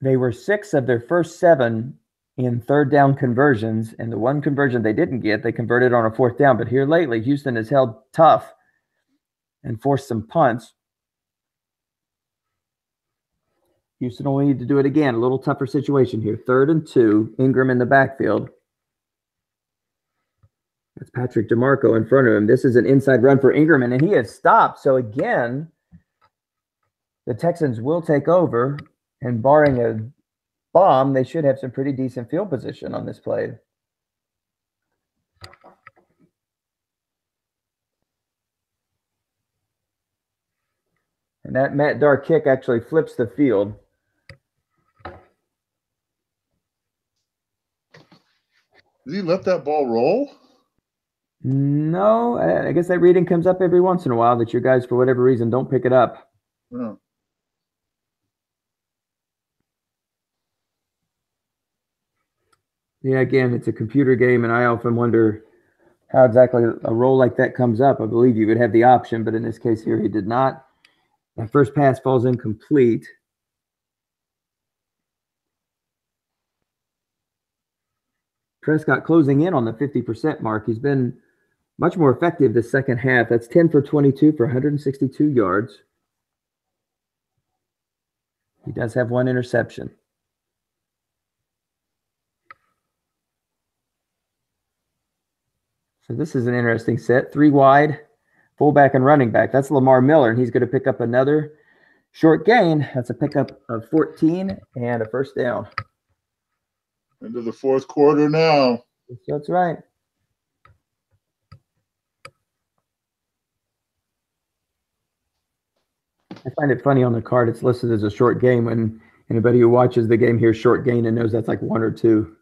They were 6 of their first 7 in 3rd down conversions, and the one conversion they didn't get, they converted on a 4th down. But here lately, Houston has held tough and forced some punts. Houston will need to do it again. A little tougher situation here. 3rd and 2. Ingram in the backfield. That's Patrick DeMarco in front of him. This is an inside run for Ingram, and he has stopped. So again, the Texans will take over, and barring a bomb, they should have some pretty decent field position on this play. And that Matt Dar kick actually flips the field. Did he let that ball roll? No, I guess that reading comes up every once in a while that your guys, for whatever reason, don't pick it up. Oh. Yeah, again, it's a computer game, and I often wonder how exactly a roll like that comes up. I believe you would have the option, but in this case here, he did not. That first pass falls incomplete. Prescott closing in on the 50% mark. He's been much more effective this second half. That's 10 for 22 for 162 yards. He does have one interception. So this is an interesting set. 3 wide, fullback and running back. That's Lamar Miller, and he's going to pick up another short gain. That's a pickup of 14 and a first down. Into the 4th quarter now. That's right. I find it funny on the card it's listed as a short game when anybody who watches the game hears short gain and knows that's like 1 or 2.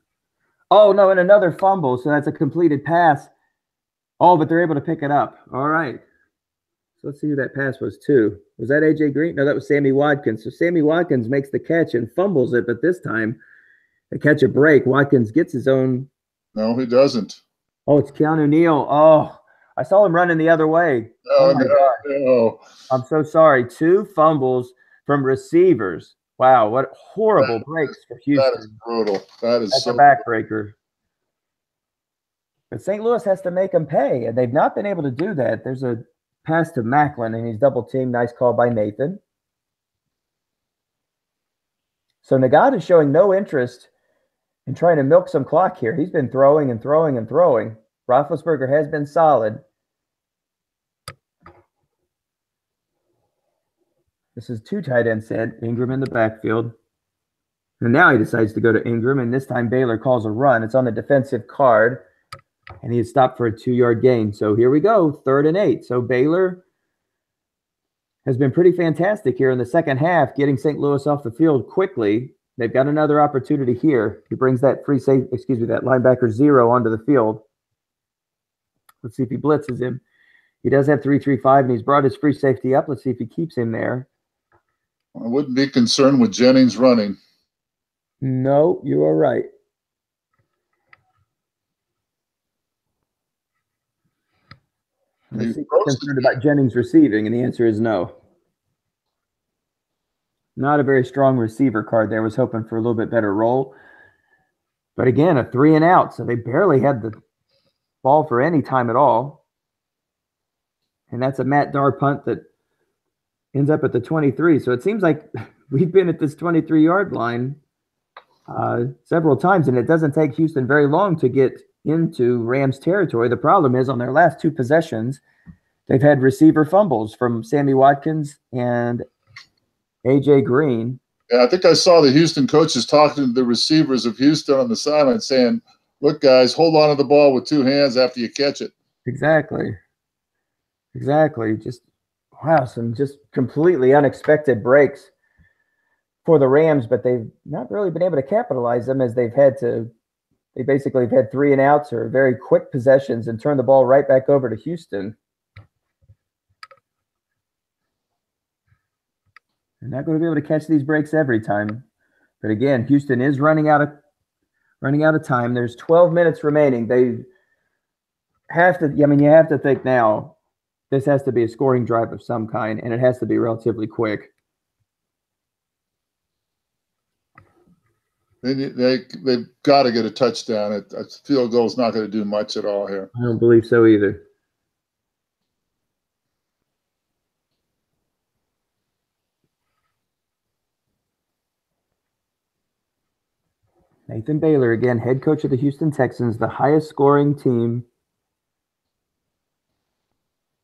Oh, no, and another fumble, so that's a completed pass. Oh, but they're able to pick it up. All right. So let's see who that pass was to. Was that A.J. Green? No, that was Sammy Watkins. So Sammy Watkins makes the catch and fumbles it, but this time they catch a break. Watkins gets his own. No, he doesn't. Oh, it's Keanu Neal. Oh, I saw him running the other way. Oh, my God. No. I'm so sorry. 2 fumbles from receivers. Wow, what horrible breaks for Houston. That is brutal. That's a backbreaker. But St. Louis has to make them pay, and they've not been able to do that. There's a pass to Macklin, and he's double teamed. Nice call by Nathan. So Nagata is showing no interest in trying to milk some clock here. He's been throwing and throwing and throwing. Roethlisberger has been solid. This is 2 tight end set. Ingram in the backfield. And now he decides to go to Ingram, and this time Baylor calls a run. It's on the defensive card, and he is stopped for a 2-yard gain. So here we go, 3rd and 8. So Baylor has been pretty fantastic here in the second half, getting St. Louis off the field quickly. They've got another opportunity here. He brings that that linebacker 0 onto the field. Let's see if he blitzes him. He does have 3-3-5, and he's brought his free safety up. Let's see if he keeps him there. I wouldn't be concerned with Jennings running. No, you are right. Let's see if I'm concerned about Jennings receiving, and the answer is no. Not a very strong receiver card there. Was hoping for a little bit better roll. But again, a 3 and out, so they barely had the ball for any time at all. And that's a Matt Dar punt that ends up at the 23. So it seems like we've been at this 23-yard line several times, and it doesn't take Houston very long to get into Rams territory. The problem is on their last 2 possessions, they've had receiver fumbles from Sammy Watkins and A.J. Green. Yeah, I think I saw the Houston coaches talking to the receivers of Houston on the sideline saying, look, guys, hold on to the ball with 2 hands after you catch it. Exactly. Just, wow, some just completely unexpected breaks for the Rams, but they've not really been able to capitalize them as they basically have had 3 and outs or very quick possessions and turn the ball right back over to Houston. They're not going to be able to catch these breaks every time. But again, Houston is running out of time. There's 12 minutes remaining. They have to, you have to think now this has to be a scoring drive of some kind, and it has to be relatively quick. They've got to get a touchdown. A field goal is not going to do much at all here. I don't believe so either. Nathan Baylor, again, head coach of the Houston Texans, the highest scoring team,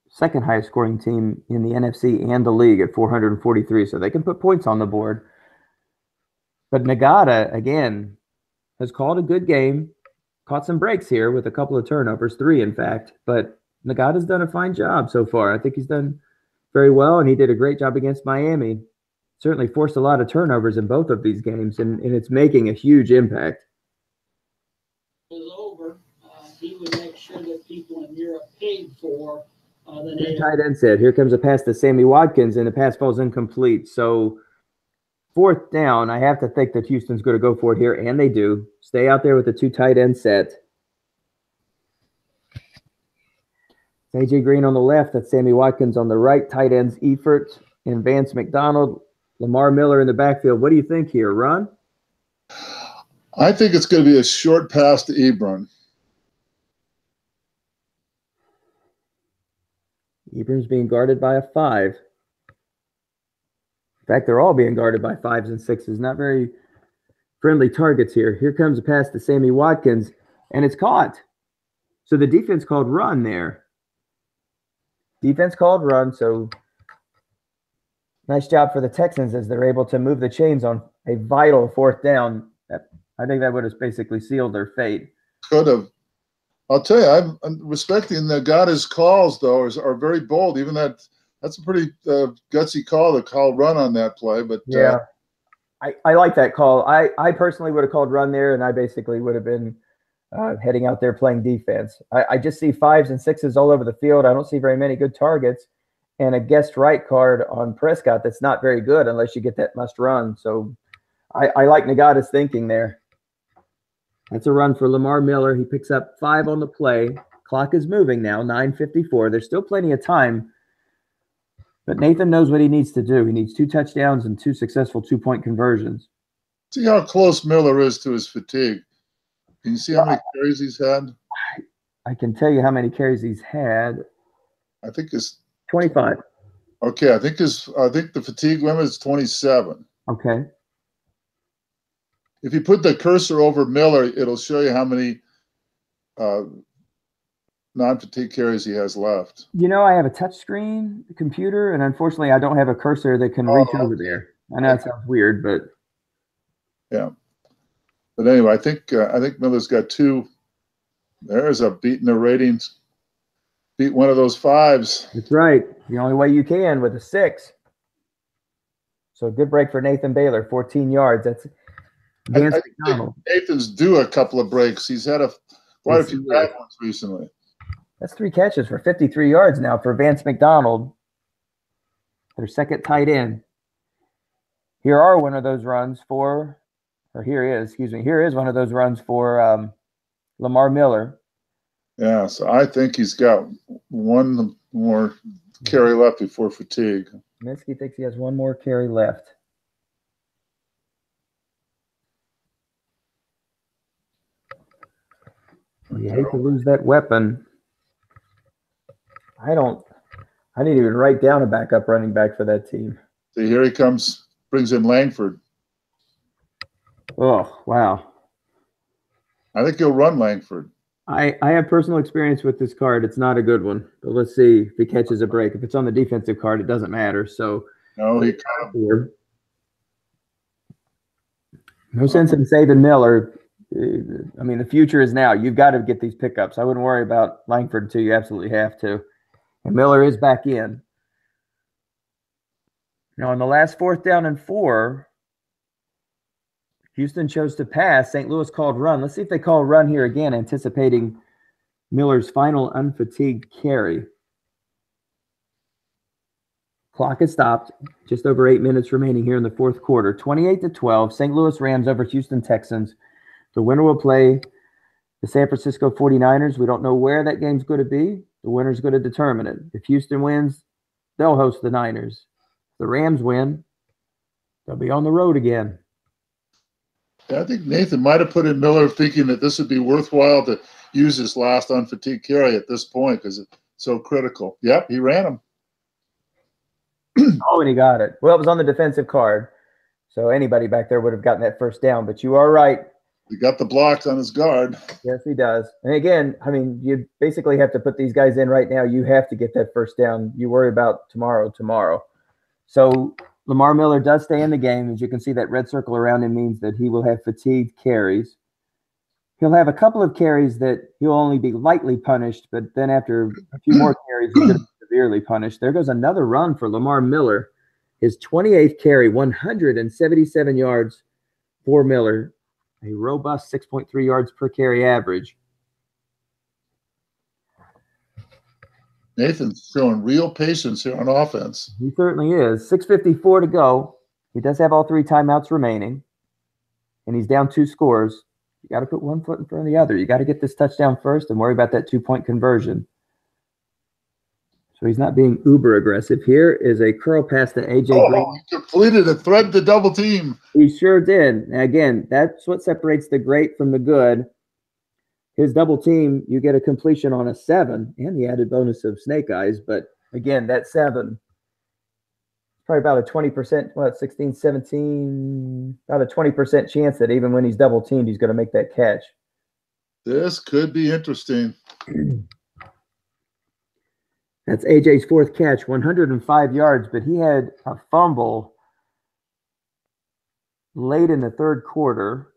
second highest scoring team in the NFC and the league at 443. So they can put points on the board. But Nagata, again, has called a good game, caught some breaks here with a couple of turnovers, 3 in fact. But Nagata's done a fine job so far. I think he's done very well, and he did a great job against Miami. Certainly forced a lot of turnovers in both of these games, and it's making a huge impact. Is over. He would make sure that people in Europe paid for the Good tight end set. Here comes a pass to Sammy Watkins, and the pass falls incomplete. So 4th down, I have to think that Houston's going to go for it here, and they do. Stay out there with the 2 tight end set. A.J. Green on the left. That's Sammy Watkins on the right. Tight ends Eifert and Vance McDonald. Lamar Miller in the backfield. What do you think here? Run? I think it's going to be a short pass to Ebron. Ebron's being guarded by a 5. In fact, they're all being guarded by 5s and 6s. Not very friendly targets here. Here comes a pass to Sammy Watkins, and it's caught. So the defense called run there. Defense called run, so nice job for the Texans as they're able to move the chains on a vital 4th down. I think that would have basically sealed their fate. Could have. I'll tell you, I'm respecting Nagata's calls, though, are very bold. Even that's a pretty gutsy call to call run on that play. But yeah, I like that call. I personally would have called run there, and I basically would have been heading out there playing defense. I just see 5s and 6s all over the field. I don't see very many good targets, and a guest right card on Prescott that's not very good unless you get that must run. So I like Nagata's thinking there. That's a run for Lamar Miller. He picks up 5 on the play. Clock is moving now, 9:54. There's still plenty of time, but Nathan knows what he needs to do. He needs 2 touchdowns and 2 successful 2-point conversions. See how close Miller is to his fatigue. Can you see how many carries he's had? I can tell you how many carries he's had. I think it's 25. Okay, I think the fatigue limit is 27. Okay. If you put the cursor over Miller, it'll show you how many non-fatigue carries he has left. You know, I have a touchscreen computer, and unfortunately, I don't have a cursor that can reach over there. I know that sounds weird, but yeah. But anyway, I think Miller's got 2. There's a beating the ratings. Beat one of those 5s. That's right. The only way you can with a 6. So good break for Nathan Baylor, 14 yards. That's Vance McDonald. Nathan's due a couple of breaks. He's had quite a few bad ones recently. That's 3 catches for 53 yards now for Vance McDonald, their second tight end. Here is one of those runs for Lamar Miller. Yeah, so I think he's got 1 more carry left before fatigue. Minsky thinks he has 1 more carry left. You hate to lose that weapon. I didn't even write down a backup running back for that team. See, here he comes, brings in Langford. Oh, wow. I think he'll run Langford. I have personal experience with this card. It's not a good one, but let's see if he catches a break. If it's on the defensive card, it doesn't matter. So no, no sense in saving Miller. I mean, the future is now. You've got to get these pickups. I wouldn't worry about Langford until you absolutely have to. And Miller is back in. Now, on the last 4th down and 4, Houston chose to pass. St. Louis called run. Let's see if they call run here again, anticipating Miller's final unfatigued carry. Clock is stopped. Just over 8 minutes remaining here in the 4th quarter. 28-12. St. Louis Rams over Houston Texans. The winner will play the San Francisco 49ers. We don't know where that game's going to be. The winner's going to determine it. If Houston wins, they'll host the Niners. If the Rams win, they'll be on the road again. I think Nathan might have put in Miller thinking that this would be worthwhile to use his last unfatigued carry at this point because it's so critical. Yep, he ran him. Oh, and he got it. Well, it was on the defensive card, so anybody back there would have gotten that first down. But you are right. He got the blocks on his guard. Yes, he does. And again, I mean, you basically have to put these guys in right now. You have to get that first down. You worry about tomorrow. So Lamar Miller does stay in the game. As you can see, that red circle around him means that he will have fatigued carries. He'll have a couple of carries that he'll only be lightly punished, but then after a few more carries, he's going to be severely punished. There goes another run for Lamar Miller. His 28th carry, 177 yards for Miller. A robust 6.3 yards per carry average. Nathan's showing real patience here on offense. He certainly is. 6:54 to go. He does have all 3 timeouts remaining, and he's down 2 scores. You got to put one foot in front of the other. You got to get this touchdown first and worry about that 2-point conversion. So he's not being uber aggressive. Here is a curl pass to A.J. Green. He completed a thread to double team. He sure did. And again, that's what separates the great from the good. His double team, you get a completion on a 7 and the added bonus of snake eyes. But again, that 7, probably about a 20%, 16, 17, about a 20% chance that even when he's double teamed, he's going to make that catch. This could be interesting. That's AJ's 4th catch, 105 yards, but he had a fumble late in the 3rd quarter,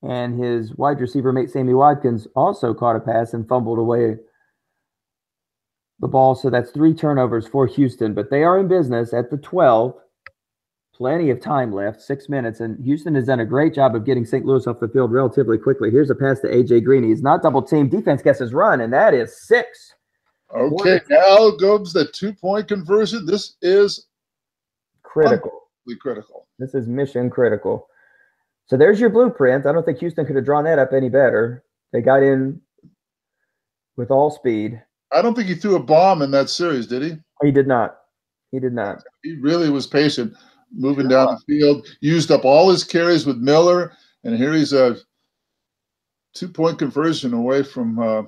and his wide receiver mate Sammy Watkins also caught a pass and fumbled away the ball. So that's 3 turnovers for Houston, but they are in business at the 12. Plenty of time left, 6 minutes, and Houston has done a great job of getting St. Louis off the field relatively quickly. Here's a pass to A.J. Green. He's not double teamed. Defense guesses run, and that is 6. Okay, now goes the 2-point conversion. This is critical. Critical. This is mission critical. So there's your blueprint. I don't think Houston could have drawn that up any better. They got in with all speed. I don't think he threw a bomb in that series, did he? He did not. He did not. He really was patient, moving down the field, used up all his carries with Miller, and here he's a 2-point conversion away from a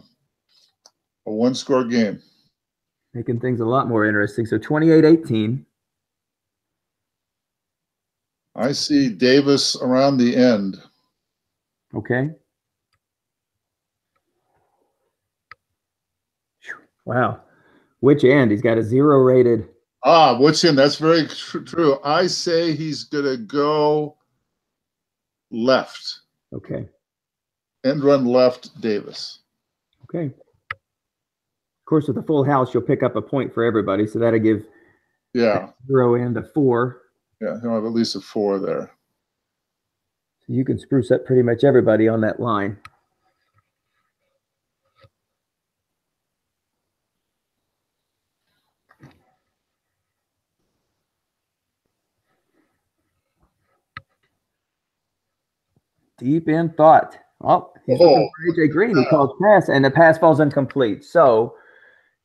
1-score game. Making things a lot more interesting. So 28-18. I see Davis around the end. Okay. Wow. Which end? He's got a 0 rated. Which end? That's very true. I say he's going to go left. Okay. End run left, Davis. Okay. Of course, with a full house, you'll pick up a point for everybody. So that'll give 0 and a 4. Yeah, he'll have at least a 4 there. So you can spruce up pretty much everybody on that line. Deep in thought. Oh, he's looking for A.J. Green. He calls pass, and the pass falls incomplete. So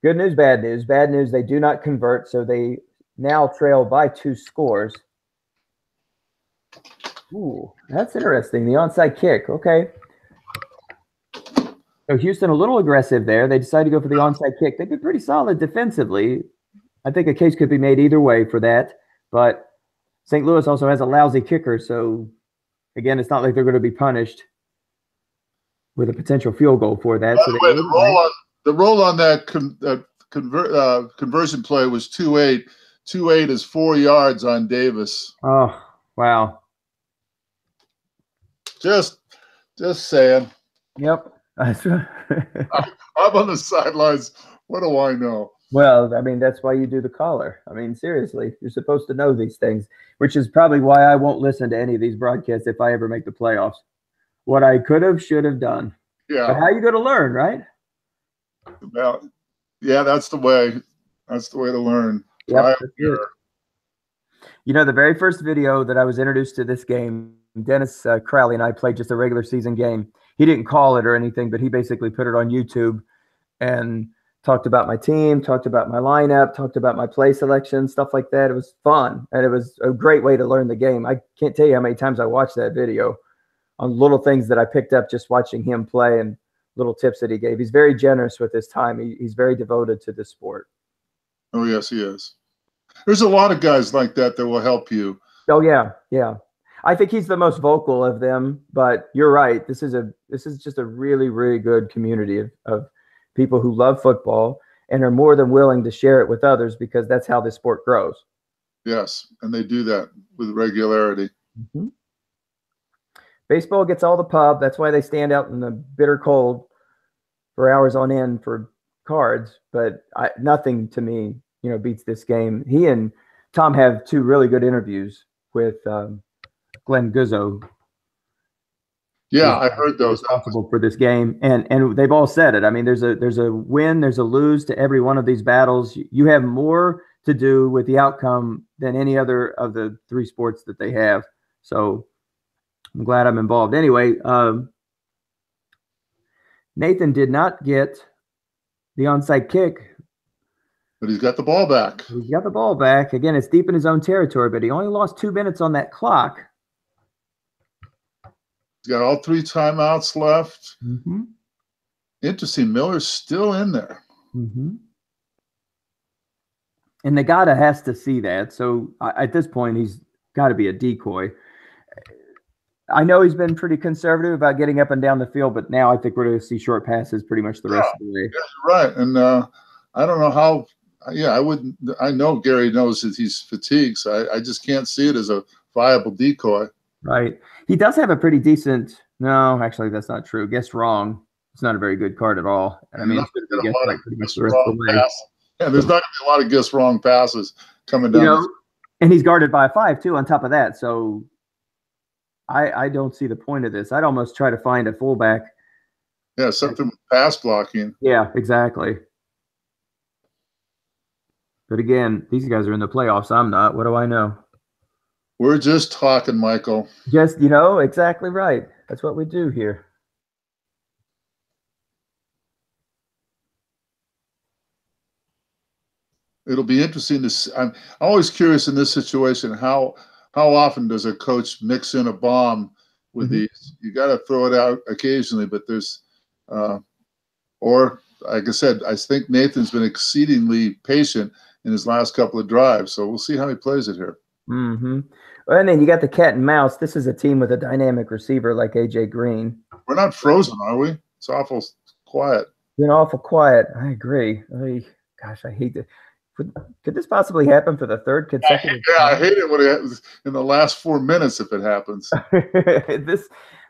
good news, bad news. Bad news, they do not convert, so they now trail by 2 scores. Ooh, that's interesting. The onside kick. Okay. So Houston a little aggressive there. They decided to go for the onside kick. They've been pretty solid defensively. I think a case could be made either way for that. But St. Louis also has a lousy kicker, so again, it's not like they're going to be punished with a potential field goal for that. So the roll on that conversion play was 2-8. 2-8 is 4 yards on Davis. Oh, wow. Just saying. Yep. I'm on the sidelines. What do I know? Well, I mean, that's why you do the collar. I mean, seriously, you're supposed to know these things, which is probably why I won't listen to any of these broadcasts if I ever make the playoffs. What I could have, should have done. Yeah. But how are you going to learn, right? Well, yeah, that's the way. That's the way to learn. Yep, you know, the very first video that I was introduced to this game, Dennis Crowley and I played just a regular season game. He didn't call it or anything, but he basically put it on YouTube and talked about my team, talked about my lineup, talked about my play selection, stuff like that. It was fun, and it was a great way to learn the game. I can't tell you how many times I watched that video on little things that I picked up just watching him play and little tips that he gave. He's very generous with his time. He's very devoted to the sport. Oh, yes, he is. There's a lot of guys like that will help you. Oh, yeah, yeah. I think he's the most vocal of them, but you're right. This is just a really, really good community of people who love football and are more than willing to share it with others because that's how this sport grows. Yes, and they do that with regularity. Mm-hmm. Baseball gets all the pub. That's why they stand out in the bitter cold for hours on end for cards. But nothing to me, beats this game. He and Tom have two really good interviews with Glenn Guzzo. Yeah, I heard those. Responsible for this game, and they've all said it. I mean, there's a win, there's a lose to every one of these battles. You have more to do with the outcome than any other of the three sports that they have. So I'm glad I'm involved. Anyway, Nathan did not get the onside kick. But he's got the ball back. He's got the ball back. Again, it's deep in his own territory, but he only lost 2 minutes on that clock. He's got all 3 timeouts left. Mm-hmm. Interesting. Miller's still in there. Mm-hmm. And Nagata has to see that. So at this point, he's got to be a decoy. I know he's been pretty conservative about getting up and down the field, but now I think we're going to see short passes pretty much the rest of the way. Yeah, you're right. And I don't know how. Yeah, I know Gary knows that he's fatigued, so I just can't see it as a viable decoy. Right. He does have a pretty decent. No, actually, that's not true. Guess wrong. It's not a very good card at all. And I mean, it's going to be right pretty much the rest of the way. Yeah, there's not going to be a lot of guess wrong passes coming down. And he's guarded by a 5 too. On top of that, so I don't see the point of this. I'd almost try to find a fullback. Yeah, something with pass blocking. Yeah, exactly. But again, these guys are in the playoffs. I'm not. What do I know? We're just talking, Michael. Just, exactly right. That's what we do here. It'll be interesting to see. I'm always curious in this situation, how often does a coach mix in a bomb with these? You got to throw it out occasionally, but there's or like I said, I think Nathan's been exceedingly patient in his last couple of drives, so we'll see how he plays it here. Mm-hmm. Well, and then you got the cat and mouse. This is a team with a dynamic receiver like AJ Green. We're not frozen, are we? It's awful quiet. Been awful quiet. I agree. Gosh, I hate it. Could this possibly happen for the third consecutive time? I hate it when it happens in the last 4 minutes if it happens. The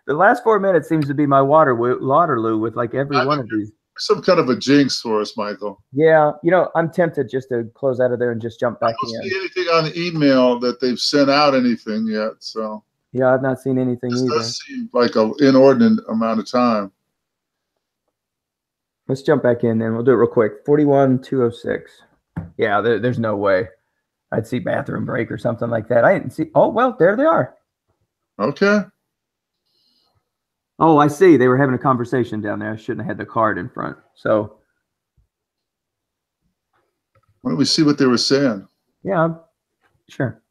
last 4 minutes seems to be my Waterloo with like every one of these. Some kind of a jinx for us, Michael. Yeah, I'm tempted just to close out of there and just jump back in. I don't see anything on the email that they've sent out anything yet. So yeah, I've not seen anything either. This does seem like an inordinate amount of time. Let's jump back in then. We'll do it real quick. 41-206. Yeah, there's no way. I'd see bathroom break or something like that. I didn't see. Oh, well, there they are. Okay. Oh, I see. They were having a conversation down there. I shouldn't have had the card in front. So why don't we see what they were saying? Yeah, sure.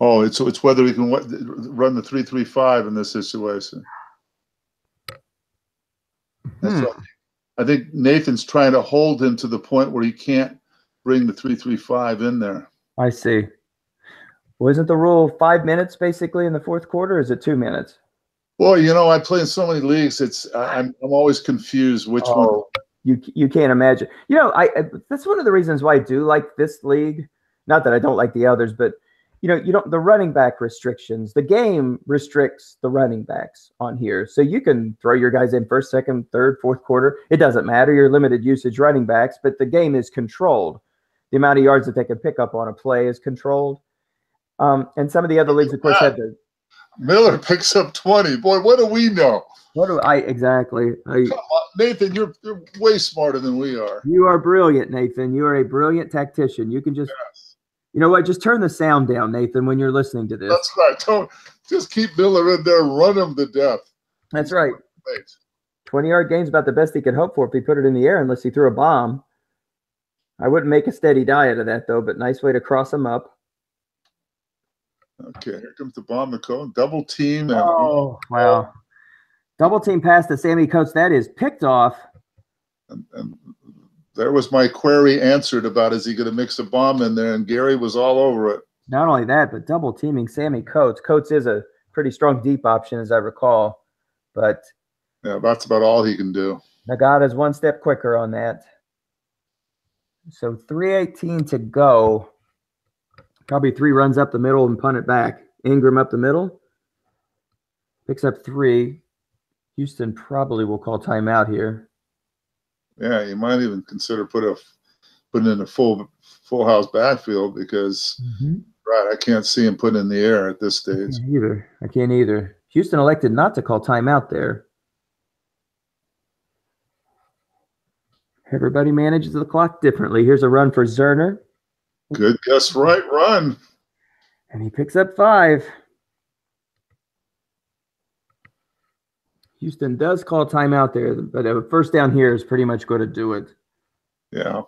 Oh, it's whether we can run the 3-3-5 in this situation. I think Nathan's trying to hold him to the point where he can't bring the 3-3-5 in there. I see. Wasn't the rule 5 minutes basically in the fourth quarter? Or is it 2 minutes? Well, I play in so many leagues. I'm always confused which one. You can't imagine. That's one of the reasons why I do like this league. Not that I don't like the others, but you don't the running back restrictions. The game restricts the running backs on here. So you can throw your guys in first, second, third, fourth quarter. It doesn't matter. You're limited usage running backs, but the game is controlled. The amount of yards that they can pick up on a play is controlled. And some of the other leagues, of course, had the Miller picks up 20. Boy, what do we know? What do I exactly? Come on, Nathan, you're way smarter than we are. You are brilliant, Nathan. You are a brilliant tactician. You can just You know what? Just turn the sound down, Nathan, when you're listening to this. That's right. Don't just keep Miller in there, run him to death. That's right. 20-yard gain's about the best he could hope for if he put it in the air, unless he threw a bomb. I wouldn't make a steady diet of that, though, but nice way to cross him up. Okay, here comes the bomb, the cone. Double team. Oh, wow. Double team pass to Sammy Coates. That is picked off. and there was my query answered about, is he going to mix a bomb in there? And Gary was all over it. Not only that, but double teaming Sammy Coates. Coates is a pretty strong deep option, as I recall, but yeah, that's about all he can do. Nagata's one step quicker on that. So 3:18 to go. Probably 3 runs up the middle and punt it back. Ingram up the middle. Picks up 3. Houston probably will call timeout here. Yeah, you might even consider putting in a full house backfield because right, I can't see him putting in the air at this stage. I can't either. Houston elected not to call timeout there. Everybody manages the clock differently. Here's a run for Zerner. Good guess, right run. And he picks up 5. Houston does call timeout there, but a first down here is pretty much going to do it. Yeah.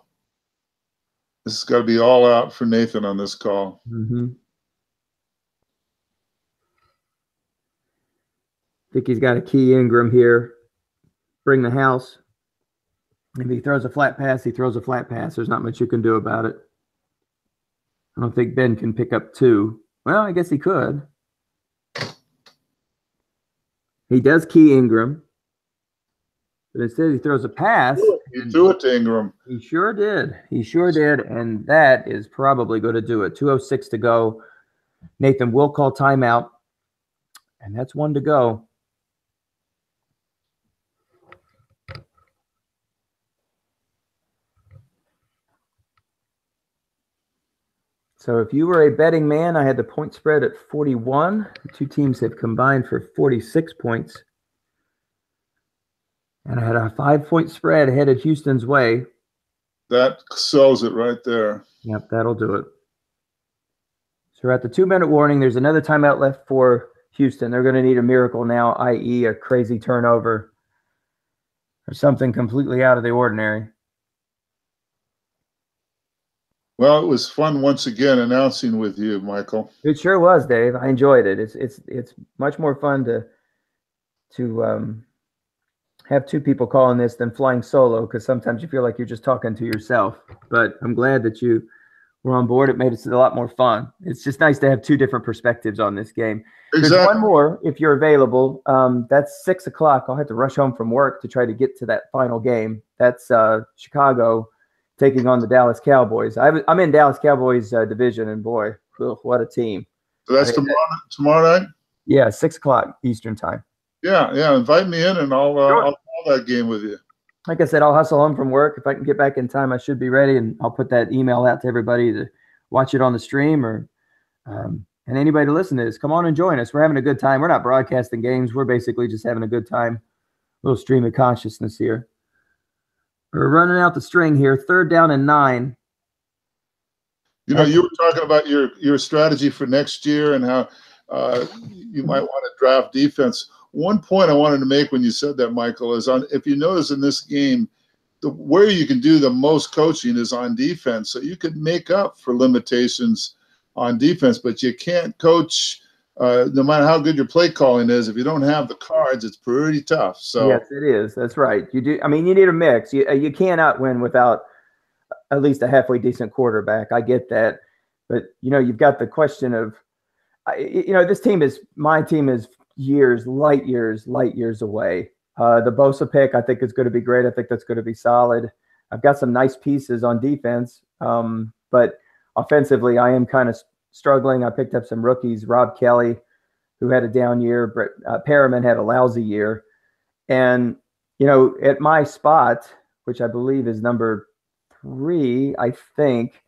This has got to be all out for Nathan on this call. I think he's got a key Ingram here. Bring the house. If he throws a flat pass, he throws a flat pass. There's not much you can do about it. I don't think Ben can pick up 2. Well, I guess he could. He does key Ingram. But instead he throws a pass. He threw it to Ingram. He sure did. He sure did. And that is probably going to do it. 2:06 to go. Nathan will call timeout. And that's 1 to go. So if you were a betting man, I had the point spread at 41. The 2 teams have combined for 46 points. And I had a 5-point spread headed Houston's way. That sells it right there. Yep, that'll do it. So we're at the 2-minute warning. There's another timeout left for Houston. They're going to need a miracle now, i.e. a crazy turnover or something completely out of the ordinary. Well, it was fun once again announcing with you, Michael. It sure was, Dave. I enjoyed it. It's much more fun to have 2 people calling this than flying solo, because sometimes you feel like you're just talking to yourself. But I'm glad that you were on board. It made it a lot more fun. It's just nice to have 2 different perspectives on this game. Exactly. There's one more if you're available. That's 6 o'clock. I'll have to rush home from work to try to get to that final game. That's Chicago taking on the Dallas Cowboys. I'm in Dallas Cowboys division, and boy, what a team. So that's tomorrow night? Yeah, 6 o'clock Eastern time. Yeah. Invite me in, and I'll call that game with you. Like I said, I'll hustle home from work. If I can get back in time, I should be ready, and I'll put that email out to everybody to watch it on the stream, or and anybody to listen to this. Come on and join us. We're having a good time. We're not broadcasting games. We're basically just having a good time. A little stream of consciousness here. We're running out the string here. 3rd down and 9. You know, you were talking about your strategy for next year and how you might want to draft defense. One point I wanted to make when you said that, Michael, is if you notice in this game, where you can do the most coaching is on defense. So you could make up for limitations on defense, but you can't coach no matter how good your play calling is. If you don't have the cards, it's pretty tough. So yes, it is. That's right. You do. I mean, you need a mix. You cannot win without at least a halfway decent quarterback. I get that, but you've got the question of, my team is light years away. The Bosa pick, I think, is going to be great. I think that's going to be solid. I've got some nice pieces on defense, but offensively, I am kind of struggling. I picked up some rookies, Rob Kelly, who had a down year. Brett Perriman had a lousy year. And, at my spot, which I believe is number 3, I think,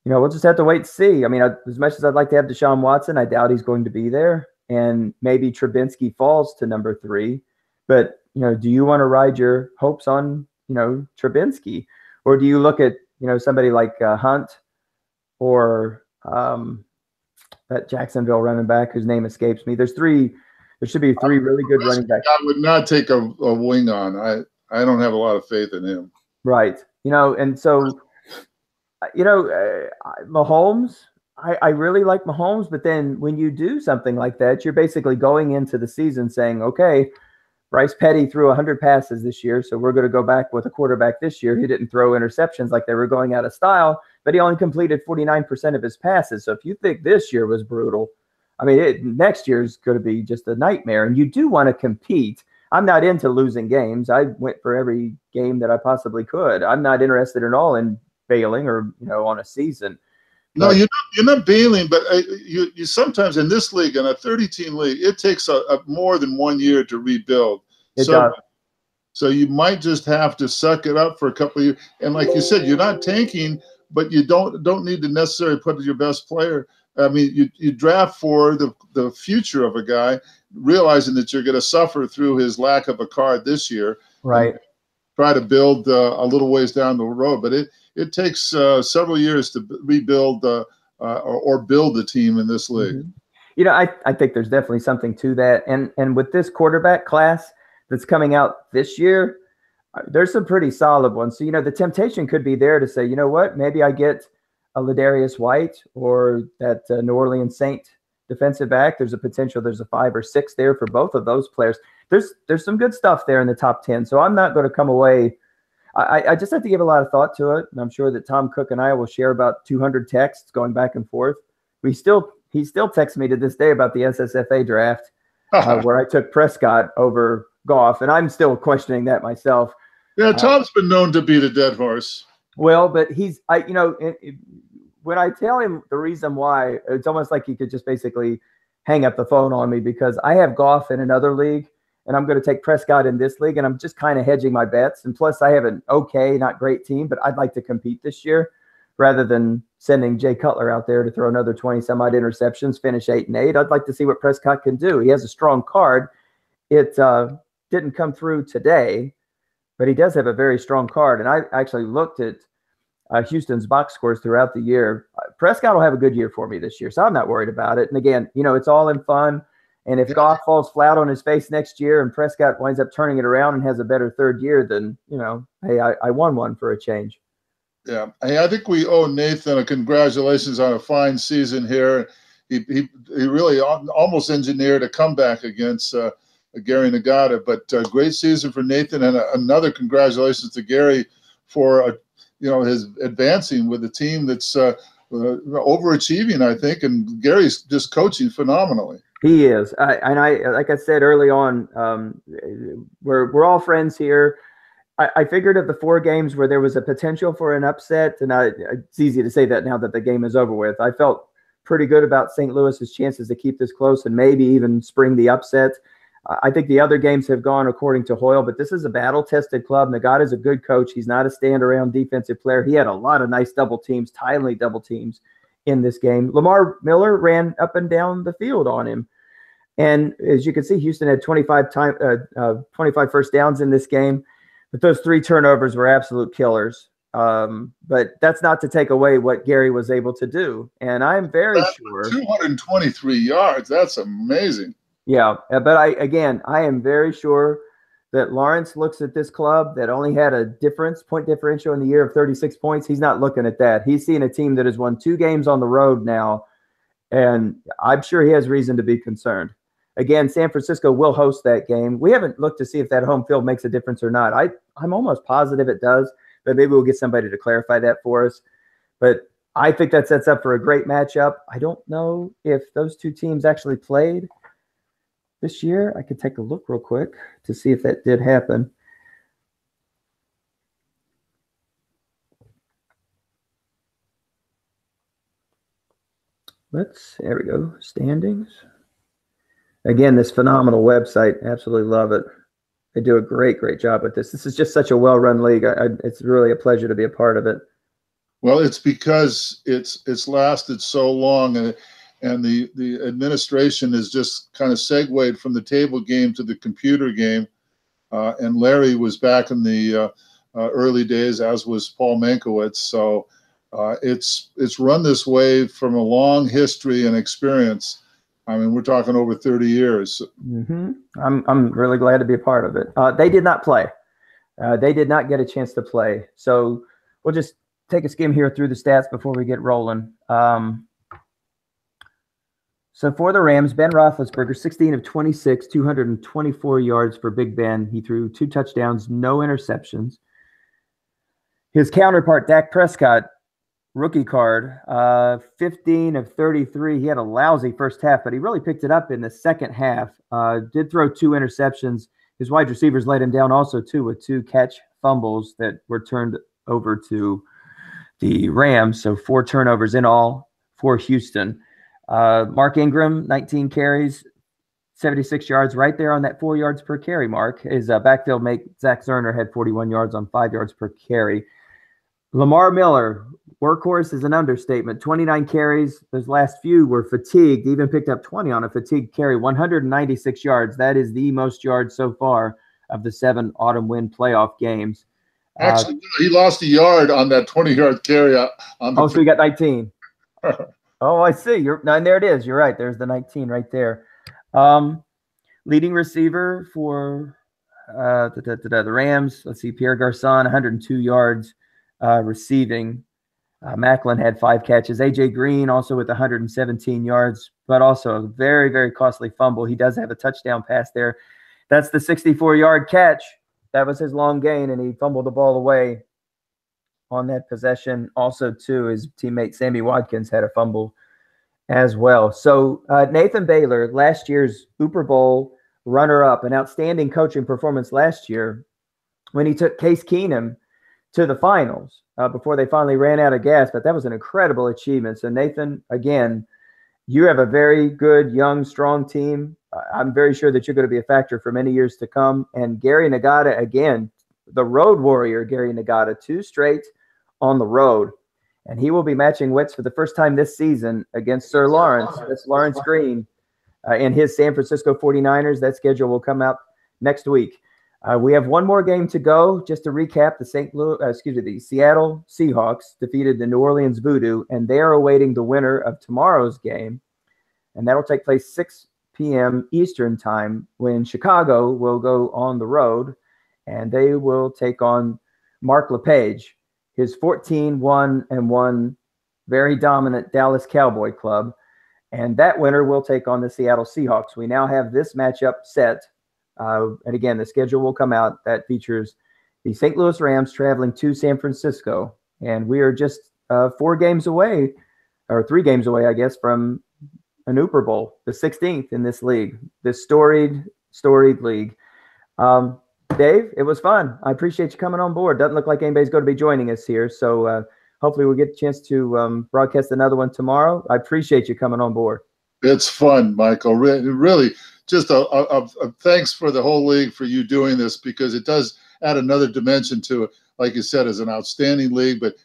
we'll just have to wait and see. I mean, as much as I'd like to have Deshaun Watson, I doubt he's going to be there. And maybe Trubinsky falls to number 3. But, do you want to ride your hopes on, Trubinsky? Or do you look at, somebody like Hunt or that Jacksonville running back whose name escapes me? There should be 3 really good running backs. I would not take a wing on. I don't have a lot of faith in him. Right. And so, Mahomes, I really like Mahomes, but then when you do something like that, you're basically going into the season saying, okay, Bryce Petty threw 100 passes this year, so we're going to go back with a quarterback this year who didn't throw interceptions like they were going out of style, but he only completed 49% of his passes. So if you think this year was brutal, I mean, next year is going to be just a nightmare. And you do want to compete. I'm not into losing games. I went for every game that I possibly could. I'm not interested at all in bailing or, on a season. No, you're not bailing, but you sometimes in this league, in a 30-team league, it takes a more than 1 year to rebuild. It does. So you might just have to suck it up for a couple of years. And like you said, you're not tanking, but you don't need to necessarily put your best player. I mean, you draft for the future of a guy, realizing that you're going to suffer through his lack of a card this year. Right. Try to build a little ways down the road, but it takes several years to rebuild or build the team in this league. Mm-hmm. I think there's definitely something to that. And with this quarterback class that's coming out this year, there's some pretty solid ones. So, the temptation could be there to say, you know what, maybe I get a Ladarius White or that New Orleans Saint defensive back. There's a potential. There's a 5 or 6 there for both of those players. There's some good stuff there in the top 10. So I'm not going to come away. I just have to give a lot of thought to it. And I'm sure that Tom Cook and I will share about 200 texts going back and forth. He still texts me to this day about the SSFA draft where I took Prescott over Goff. And I'm still questioning that myself. Yeah, Tom's been known to beat a dead horse. Well, but when I tell him the reason why, it's almost like he could just basically hang up the phone on me because I have Goff in another league and I'm going to take Prescott in this league. And I'm just kind of hedging my bets. And plus I have an okay, not great team, but I'd like to compete this year rather than sending Jay Cutler out there to throw another 20 some odd interceptions, finish 8-8. I'd like to see what Prescott can do. He has a strong card. It didn't come through today, but he does have a very strong card. And I actually looked at Houston's box scores throughout the year. Prescott will have a good year for me this year, so I'm not worried about it. And again, it's all in fun. And if Goff falls flat on his face next year and Prescott winds up turning it around and has a better third year, then, hey, I won one for a change. Yeah. Hey, I think we owe Nathan a congratulations on a fine season here. He really almost engineered a comeback against Gary Nagata, but great season for Nathan, and another congratulations to Gary for his advancing with a team that's overachieving, I think, and Gary's just coaching phenomenally. He is. I like I said early on, we're all friends here. I figured of the 4 games where there was a potential for an upset, and it's easy to say that now that the game is over with. I felt pretty good about St. Louis's chances to keep this close and maybe even spring the upset. I think the other games have gone according to Hoyle, but this is a battle-tested club. Nagata's a good coach. He's not a stand-around defensive player. He had a lot of nice double teams, timely double teams in this game. Lamar Miller ran up and down the field on him. And as you can see, Houston had 25 first downs in this game, but those 3 turnovers were absolute killers. But that's not to take away what Gary was able to do. And I'm very sure 223 yards. That's amazing. Yeah, but I am very sure that Lawrence looks at this club that only had a point differential in the year of 36 points. He's not looking at that. He's seeing a team that has won 2 games on the road now, and I'm sure he has reason to be concerned. Again, San Francisco will host that game. We haven't looked to see if that home field makes a difference or not. I'm almost positive it does, but maybe we'll get somebody to clarify that for us. But I think that sets up for a great matchup. I don't know if those 2 teams actually played this year. I could take a look real quick to see if that did happen. There we go. Standings. Again, this phenomenal website. Absolutely love it. They do a great job with this. This is just such a well-run league. It's really a pleasure to be a part of it. Well, it's because it's lasted so long, and the administration is just kind of segued from the table game to the computer game. And Larry was back in the early days, as was Paul Mankiewicz. So it's run this way from a long history and experience. I mean, we're talking over 30 years. Mm-hmm. I'm really glad to be a part of it. They did not play. They did not get a chance to play. So we'll just take a skim here through the stats before we get rolling. So for the Rams, Ben Roethlisberger, 16 of 26, 224 yards for Big Ben. He threw 2 touchdowns, no interceptions. His counterpart, Dak Prescott, rookie card, 15 of 33. He had a lousy first half, but he really picked it up in the second half. Did throw 2 interceptions. His wide receivers let him down also, too, with 2 catch fumbles that were turned over to the Rams. So 4 turnovers in all for Houston. Mark Ingram, 19 carries, 76 yards, right there on that 4 yards per carry mark. His backfield mate, Zach Zerner, had 41 yards on 5 yards per carry. Lamar Miller, workhorse is an understatement. 29 carries. Those last few were fatigued. He even picked up 20 on a fatigued carry, 196 yards. That is the most yards so far of the 7 autumn wind playoff games. Actually, he lost a yard on that 20-yard carry. So we got 19. Oh, I see. And there it is. You're right. There's the 19 right there. Leading receiver for the Rams. Let's see. Pierre Garçon, 102 yards receiving. Macklin had 5 catches. A.J. Green also with 117 yards, but also a very, very costly fumble. He does have a touchdown pass there. That's the 64-yard catch. That was his long gain, and he fumbled the ball away on that possession. Also, too, his teammate Sammy Watkins had a fumble as well. So Nathan Baylor, last year's Super Bowl runner-up, an outstanding coaching performance last year when he took Case Keenum to the finals before they finally ran out of gas. But that was an incredible achievement. So, Nathan, again, you have a very good, young, strong team. I'm very sure that you're going to be a factor for many years to come. And Gary Nagata, again, the road warrior, Gary Nagata, 2 straight on the road. And he will be matching wits for the first time this season against Sir Lawrence. That's Lawrence Green and his San Francisco 49ers. That schedule will come out next week. We have one more game to go. Just to recap, the Seattle Seahawks defeated the New Orleans Voodoo, and they are awaiting the winner of tomorrow's game. And that'll take place 6 p.m. Eastern time, when Chicago will go on the road, and they will take on Mark LePage, his 14-1-1 very dominant Dallas Cowboy club. And that winner will take on the Seattle Seahawks. We now have this matchup set. And again, the schedule will come out that features the St. Louis Rams traveling to San Francisco. And we are just 4 games away, or 3 games away, I guess, from an Super Bowl, the 16th in this league, this storied league. Dave, it was fun. I appreciate you coming on board. Doesn't look like anybody's going to be joining us here. So hopefully we'll get a chance to broadcast another one tomorrow. I appreciate you coming on board. It's fun, Michael. Really, just a thanks for the whole league for you doing this, because it does add another dimension to it. Like you said, it's an outstanding league, but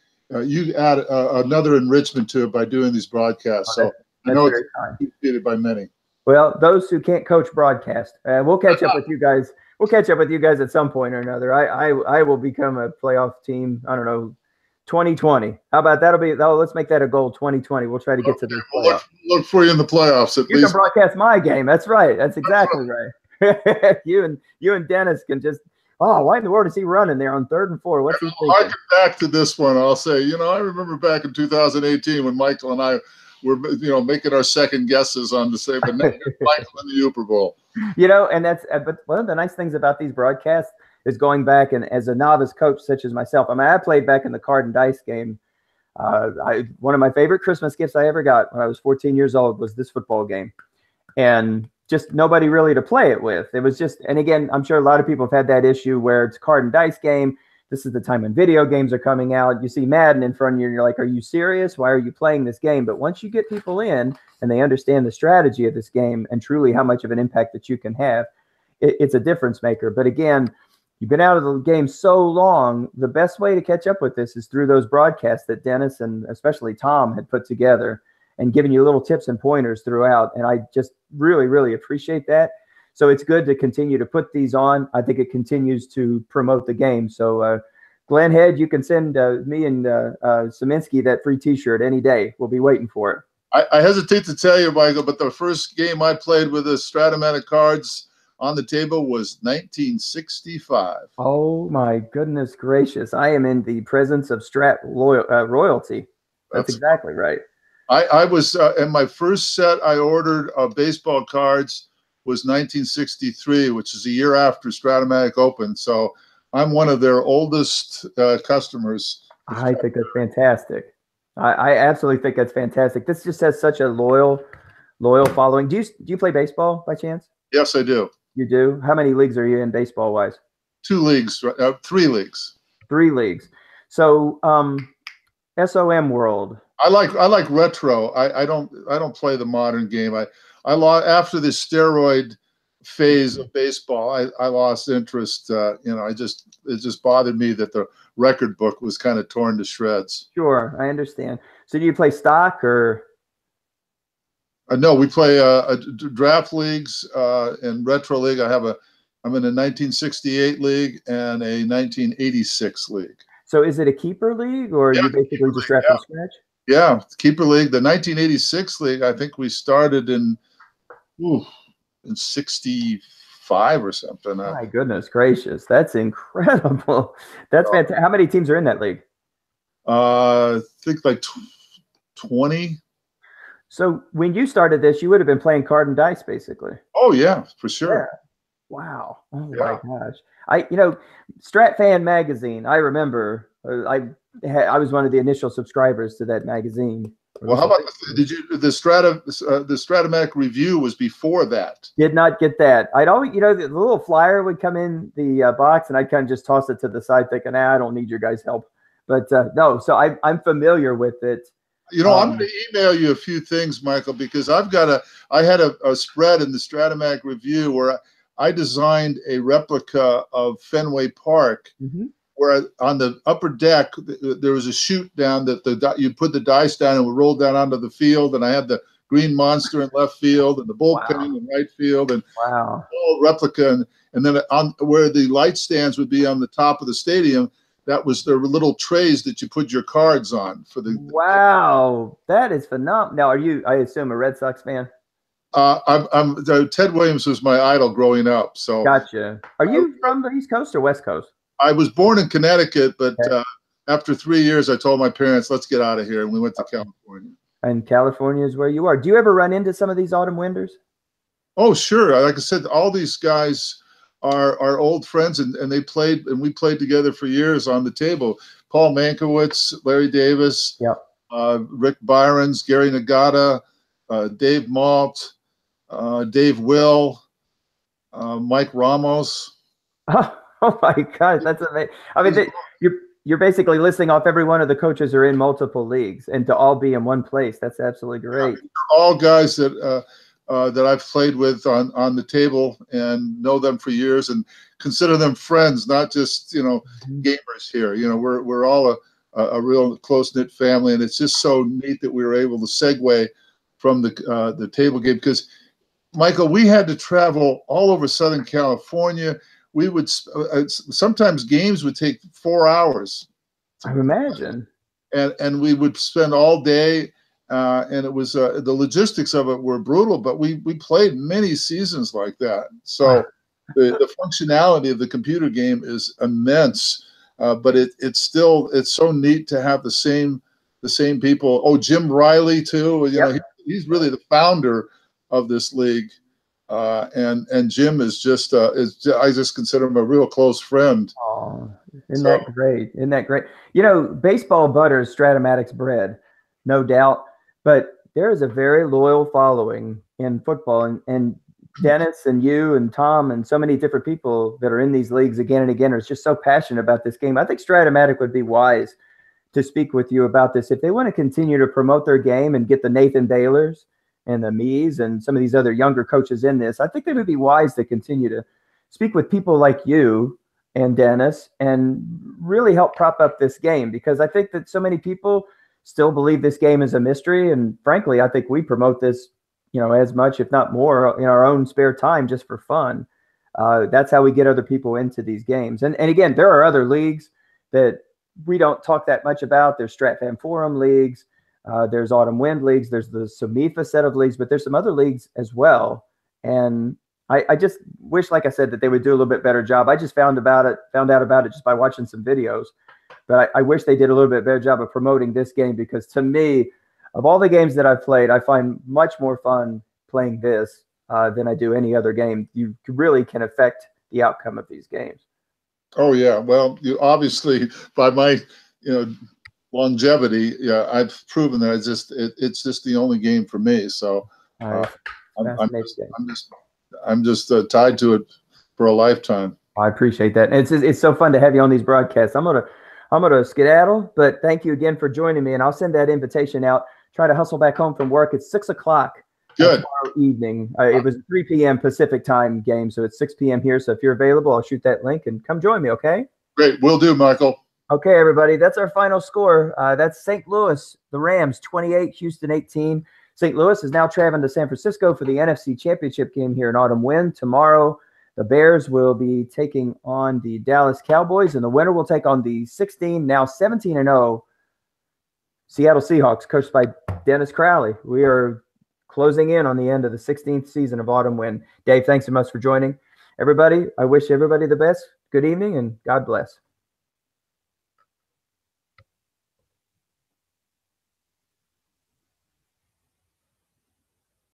you add another enrichment to it by doing these broadcasts. So I know it's appreciated by many. Well, those who can't coach broadcast, we'll catch up with you guys. We'll catch up with you guys at some point or another. I will become a playoff team. I don't know, 2020. How about let's make that a goal. 2020. We'll try to get to the playoffs. Look for you in the playoffs at least. You can broadcast my game. That's right. That's exactly right. You and Dennis can just. Oh, why in the world is he running there on 3rd and 4? What's he thinking? I'll get back to this one. I'll say, I remember back in 2018 when Michael and I were, making our second guesses on the same, but Michael in the Super Bowl. And that's, but one of the nice things about these broadcasts is going back, and as a novice coach such as myself, I played back in the card and dice game. One of my favorite Christmas gifts I ever got when I was 14 years old was this football game, and just nobody really to play it with. It was just, and again, I'm sure a lot of people have had that issue where it's a card and dice game. This is the time when video games are coming out. You see Madden in front of you, and you're like, are you serious? Why are you playing this game? But once you get people in and they understand the strategy of this game and truly how much of an impact that you can have, it's a difference maker. But again, you've been out of the game so long, the best way to catch up with this is through those broadcasts that Dennis and especially Tom had put together and giving you little tips and pointers throughout. And I just really, really appreciate that. So it's good to continue to put these on. I think it continues to promote the game. So Glenn Head, you can send me and Saminsky that free T-shirt any day. We'll be waiting for it. I hesitate to tell you, Michael, but the first game I played with the Stratomatic cards on the table was 1965. Oh, my goodness gracious. I am in the presence of Strat royalty. That's exactly right. I was in my first set I ordered of baseball cards was 1963, which is a year after Stratomatic opened. So I'm one of their oldest customers. I think that's fantastic. I absolutely think that's fantastic. This just has such a loyal following. Do you play baseball by chance? Yes, I do. You do? How many leagues are you in baseball wise? 2 leagues, 3 leagues. 3 leagues. So SOM world. I like retro. I don't play the modern game. After the steroid phase of baseball, I lost interest. It just bothered me that the record book was kind of torn to shreds. Sure, I understand. So do you play stock or? No, we play draft leagues and retro league. I'm in a 1968 league and a 1986 league. So is it a keeper league or you basically just draft from scratch? Yeah, keeper league. The 1986 league, I think we started in 65 or something. My goodness gracious, that's incredible. That's fantastic. How many teams are in that league? I think like 20. So when you started this, you would have been playing card and dice, basically. Oh yeah, for sure. Yeah. Wow. Oh my gosh. Strat Fan magazine. I remember. I was one of the initial subscribers to that magazine. Well, how about the Stratomatic review was before that? Did not get that. I'd always, the little flyer would come in the box, and I'd kind of just toss it to the side, thinking, I don't need your guys' help. But no, so I'm familiar with it. I'm going to email you a few things, Michael, because I had a spread in the Stratomatic review where I designed a replica of Fenway Park, where on the upper deck there was a chute down that you put the dice down and would roll down onto the field, and I had the green monster in left field and the bullpen in right field, and all replica, and then on where the light stands would be on the top of the stadium. That was the little trays that you put your cards on for the. Wow, that is phenomenal. Now, are you? I assume a Red Sox fan. Ted Williams was my idol growing up. So gotcha. Are you from the East Coast or West Coast? I was born in Connecticut, but after 3 years, I told my parents, "Let's get out of here," and we went to California. And California is where you are. Do you ever run into some of these autumn winders? Oh, sure. Like I said, all these guys are old friends, and they played, and we played together for years on the table. Paul Mankiewicz, Larry Davis, Rick Byrons, Gary Nagata, Dave Malt, Dave Will, Mike Ramos. Oh my gosh, that's amazing! I mean, you're basically listing off every one of the coaches who are in multiple leagues, and to all be in one place. That's absolutely great. All guys that I've played with on the table and know them for years and consider them friends, not just gamers here. We're all a real close-knit family, and it's just so neat that we were able to segue from the table game, because Michael, we had to travel all over Southern California. We would sometimes games would take 4 hours. I imagine. And we would spend all day. And it was the logistics of it were brutal, but we played many seasons like that. So the functionality of the computer game is immense, but it's so neat to have the same people. Oh, Jim Riley too. He's really the founder of this league, and Jim is just I just consider him a real close friend. Oh, isn't that great? Isn't that great? Baseball butters Stratomatic's bread, no doubt. But there is a very loyal following in football, and Dennis and you and Tom and so many different people that are in these leagues again and again are just so passionate about this game. I think Stratomatic would be wise to speak with you about this if they want to continue to promote their game and get the Nathan Baylors and the Mees and some of these other younger coaches in this. I think they would be wise to continue to speak with people like you and Dennis and really help prop up this game, because I think that so many people still believe this game is a mystery. And frankly, I think we promote this, as much, if not more, in our own spare time, just for fun. That's how we get other people into these games. And again, there are other leagues that we don't talk that much about. There's Strat Fan Forum leagues. There's Autumn Wind leagues. There's the SOMIFA set of leagues, but there's some other leagues as well. And I just wish, like I said, that they would do a little bit better job. I just found out about it just by watching some videos. But I wish they did a little bit better job of promoting this game, because to me, of all the games that I've played, I find much more fun playing this than I do any other game. You really can affect the outcome of these games. Oh yeah. Well, you obviously by my longevity, yeah, I've proven that it's just the only game for me. So I'm just tied to it for a lifetime. I appreciate that. And it's so fun to have you on these broadcasts. I'm gonna skedaddle, but thank you again for joining me, and I'll send that invitation out. Try to hustle back home from work. It's 6 o'clock tomorrow evening. It was 3 p.m. Pacific time game, so it's 6 p.m. here. So if you're available, I'll shoot that link and come join me. Okay. Great, will do, Michael. Okay, everybody. That's our final score. That's St. Louis, the Rams 28, Houston 18. St. Louis is now traveling to San Francisco for the NFC Championship game here in Autumn Wind. Tomorrow, the Bears will be taking on the Dallas Cowboys, and the winner will take on the 16, now 17-0 Seattle Seahawks, coached by Dennis Crowley. We are closing in on the end of the 16th season of Autumn Wind. Dave, thanks so much for joining. Everybody, I wish everybody the best. Good evening, and God bless.